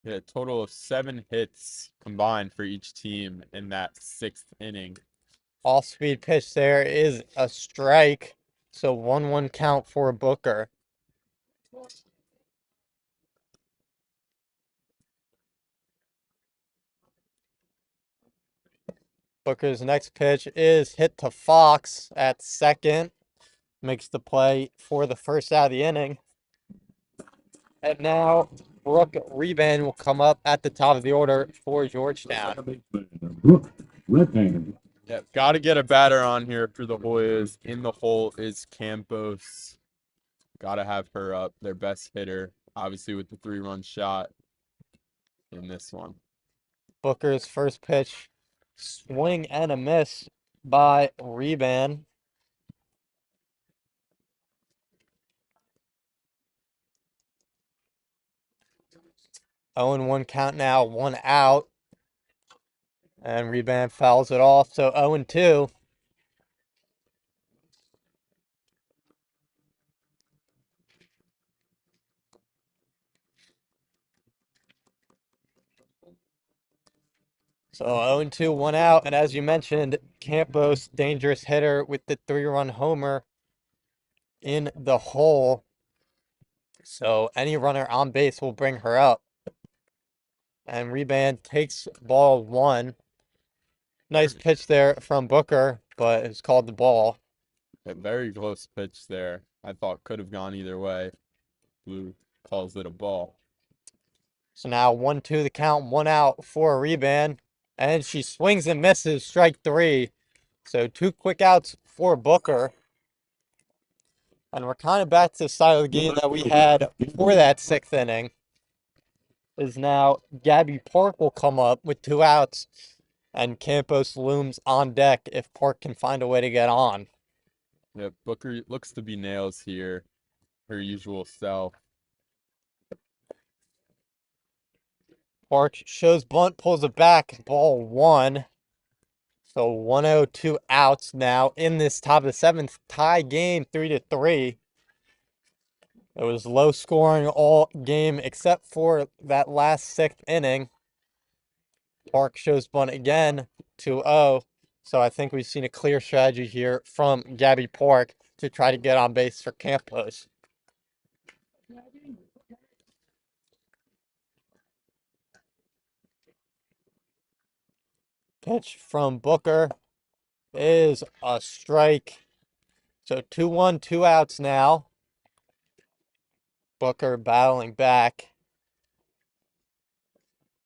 Yeah, a total of 7 hits combined for each team in that 6th inning. Off-speed pitch there is a strike, so 1-1 count for Booker. Booker's next pitch is hit to Fox at second. Makes the play for the first out of the inning. And now Brooke Rebound will come up at the top of the order for Georgetown. Brooke Redband. Yeah, got to get a batter on here for the Hoyas. In the hole is Campos. Got to have her up, their best hitter, obviously with the 3-run shot in this one. Booker's first pitch, swing and a miss by Rebound. 0-1 count now, 1 out. And Rebound fouls it off, so 0-2. So 0-2, 1 out. And as you mentioned, Campos, dangerous hitter with the 3-run homer in the hole. So any runner on base will bring her up. And Reband takes ball 1. Nice pitch there from Booker, but it's called the ball. A very close pitch there. I thought could have gone either way. Blue calls it a ball. So now 1-2 the count, 1 out for a Reband. And she swings and misses, strike 3. So 2 quick outs for Booker. And we're kind of back to the style of the game that we had before that 6th inning. Is now Gabby Park will come up with 2 outs. And Campos looms on deck if Park can find a way to get on. Yep, Booker looks to be nails here. Her usual self. Park shows bunt, pulls it back, ball 1. So 1-0, 2 outs now in this top of the 7th tie game, 3-3. It was low scoring all game except for that last 6th inning. Park shows bunt again, 2-0. So I think we've seen a clear strategy here from Gabby Park to try to get on base for Campos. Pitch from Booker is a strike. So 2-1, 2 outs now. Booker battling back.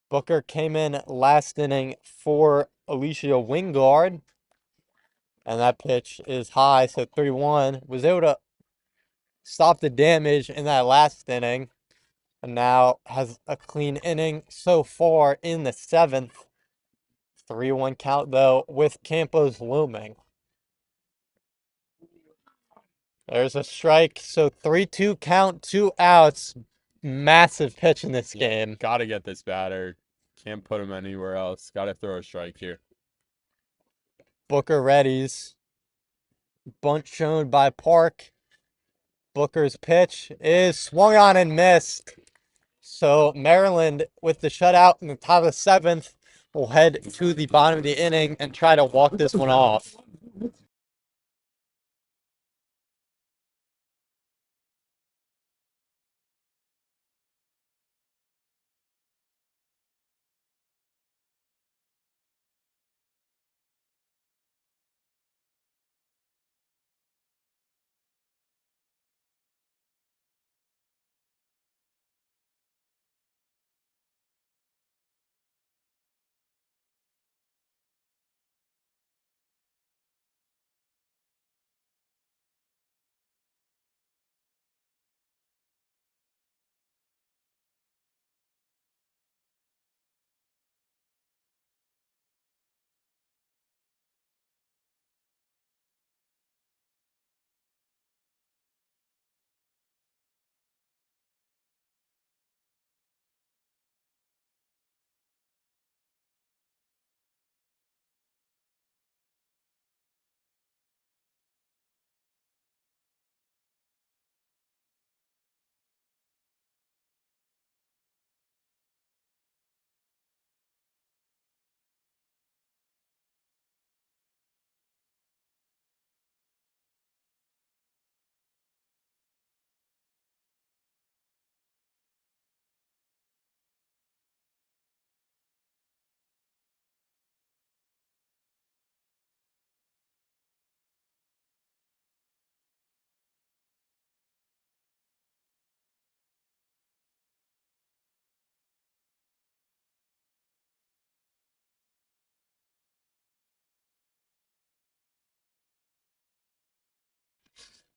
Booker came in last inning for Alicia Wingard. And that pitch is high, so 3-1. Was able to stop the damage in that last inning. And now has a clean inning so far in the 7th. 3-1 count, though, with Campos looming. There's a strike, so 3-2 count, 2 outs. Massive pitch in this game. Gotta get this batter. Can't put him anywhere else. Gotta throw a strike here. Booker readies. Bunt shown by Park. Booker's pitch is swung on and missed. So Maryland, with the shutout in the top of the 7th, will head to the bottom of the inning and try to walk this one off.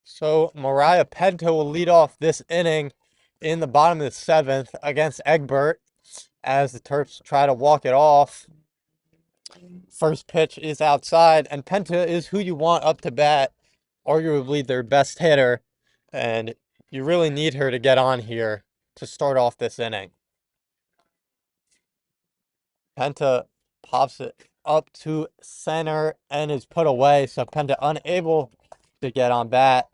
So Mariah Pento will lead off this inning in the bottom of the 7th against Egbert as the Terps try to walk it off. First pitch is outside, and Penta is who you want up to bat, arguably their best hitter, and you really need her to get on here to start off this inning. Penta pops it up to center and is put away, so Penta unable to get on bat.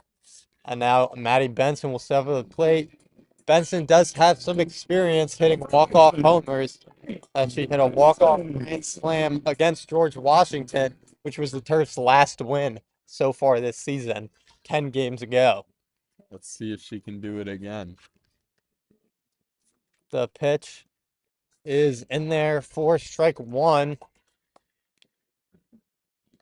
And now Maddie Benson will step up to the plate Benson does have some experience hitting walk-off homers. She hit a walk-off grand slam against George Washington, which was the Terps' last win so far this season, 10 games ago. Let's see if she can do it again. The pitch is in there for strike one.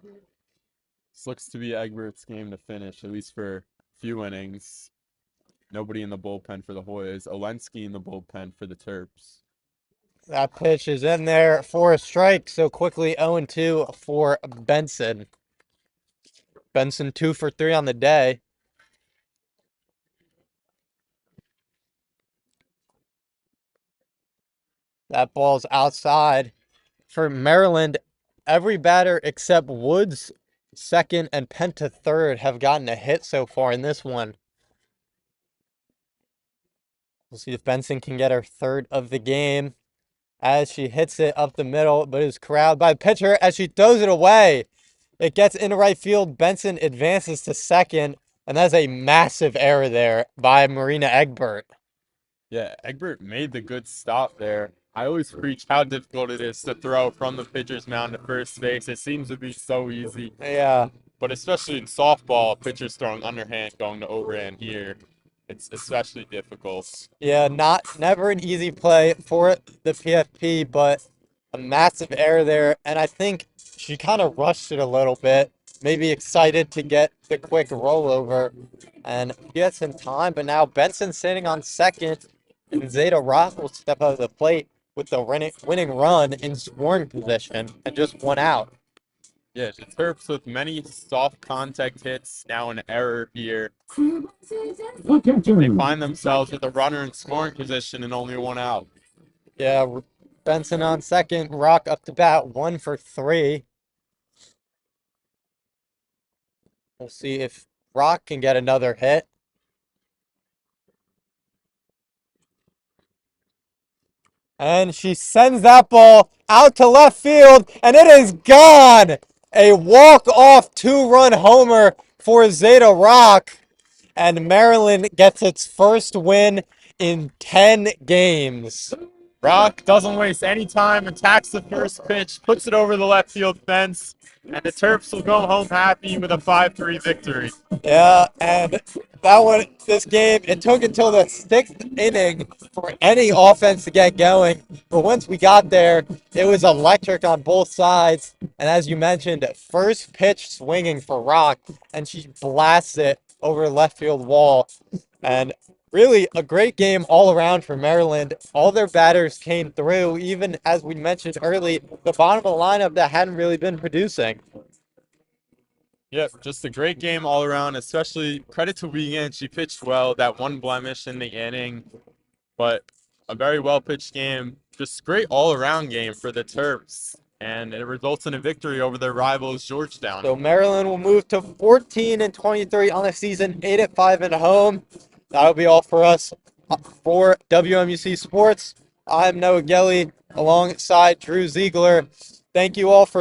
This looks to be Egbert's game to finish, at least for a few innings. Nobody in the bullpen for the Hoyas. Olensky in the bullpen for the Terps. That pitch is in there for a strike, so quickly 0-2 for Benson. Benson 2 for 3 on the day. That ball's outside. For Maryland, every batter except Woods, second, and Penta, third, have gotten a hit so far in this one. We'll see if Benson can get her third of the game as she hits it up the middle, but is corralled by the pitcher as she throws it away. It gets into right field. Benson advances to second, and that's a massive error there by Marina Egbert. Yeah, Egbert made the good stop there. I always preach how difficult it is to throw from the pitcher's mound to first base. It seems to be so easy. Yeah. But especially in softball, pitchers throwing underhand, going to overhand here. It's especially difficult. Yeah, never an easy play for the PFP, but a massive error there. And I think she kind of rushed it a little bit, maybe excited to get the quick rollover and get some time. But now Benson sitting on second, and Zeta Rock will step up to the plate with the winning run in scoring position and just one out. Yeah, the Terps with many soft contact hits, now an error here. They find themselves with a runner in scoring position and only one out. Yeah, Benson on second, Rock up to bat, 1 for 3. We'll see if Rock can get another hit. And she sends that ball out to left field, and it is gone. A walk-off 2-run homer for Zeta Rock. And Maryland gets its first win in 10 games. Rock doesn't waste any time, attacks the first pitch, puts it over the left field fence, and the Terps will go home happy with a 5-3 victory. Yeah, and this game, it took until the 6th inning for any offense to get going. But once we got there, it was electric on both sides. And as you mentioned, first pitch swinging for Rock, and she blasts it over the left field wall. And really a great game all around for Maryland. All their batters came through, even as we mentioned early, the bottom of the lineup that hadn't really been producing. Yep, just a great game all around, especially credit to Wiegand. She pitched well, that one blemish in the inning, but a very well-pitched game. Just great all-around game for the Terps, and it results in a victory over their rivals, Georgetown. So Maryland will move to 14-23 on the season, 8-5 at home. That'll be all for us for WMUC Sports. I'm Noah Ghelli alongside Drew Ziegler. Thank you all for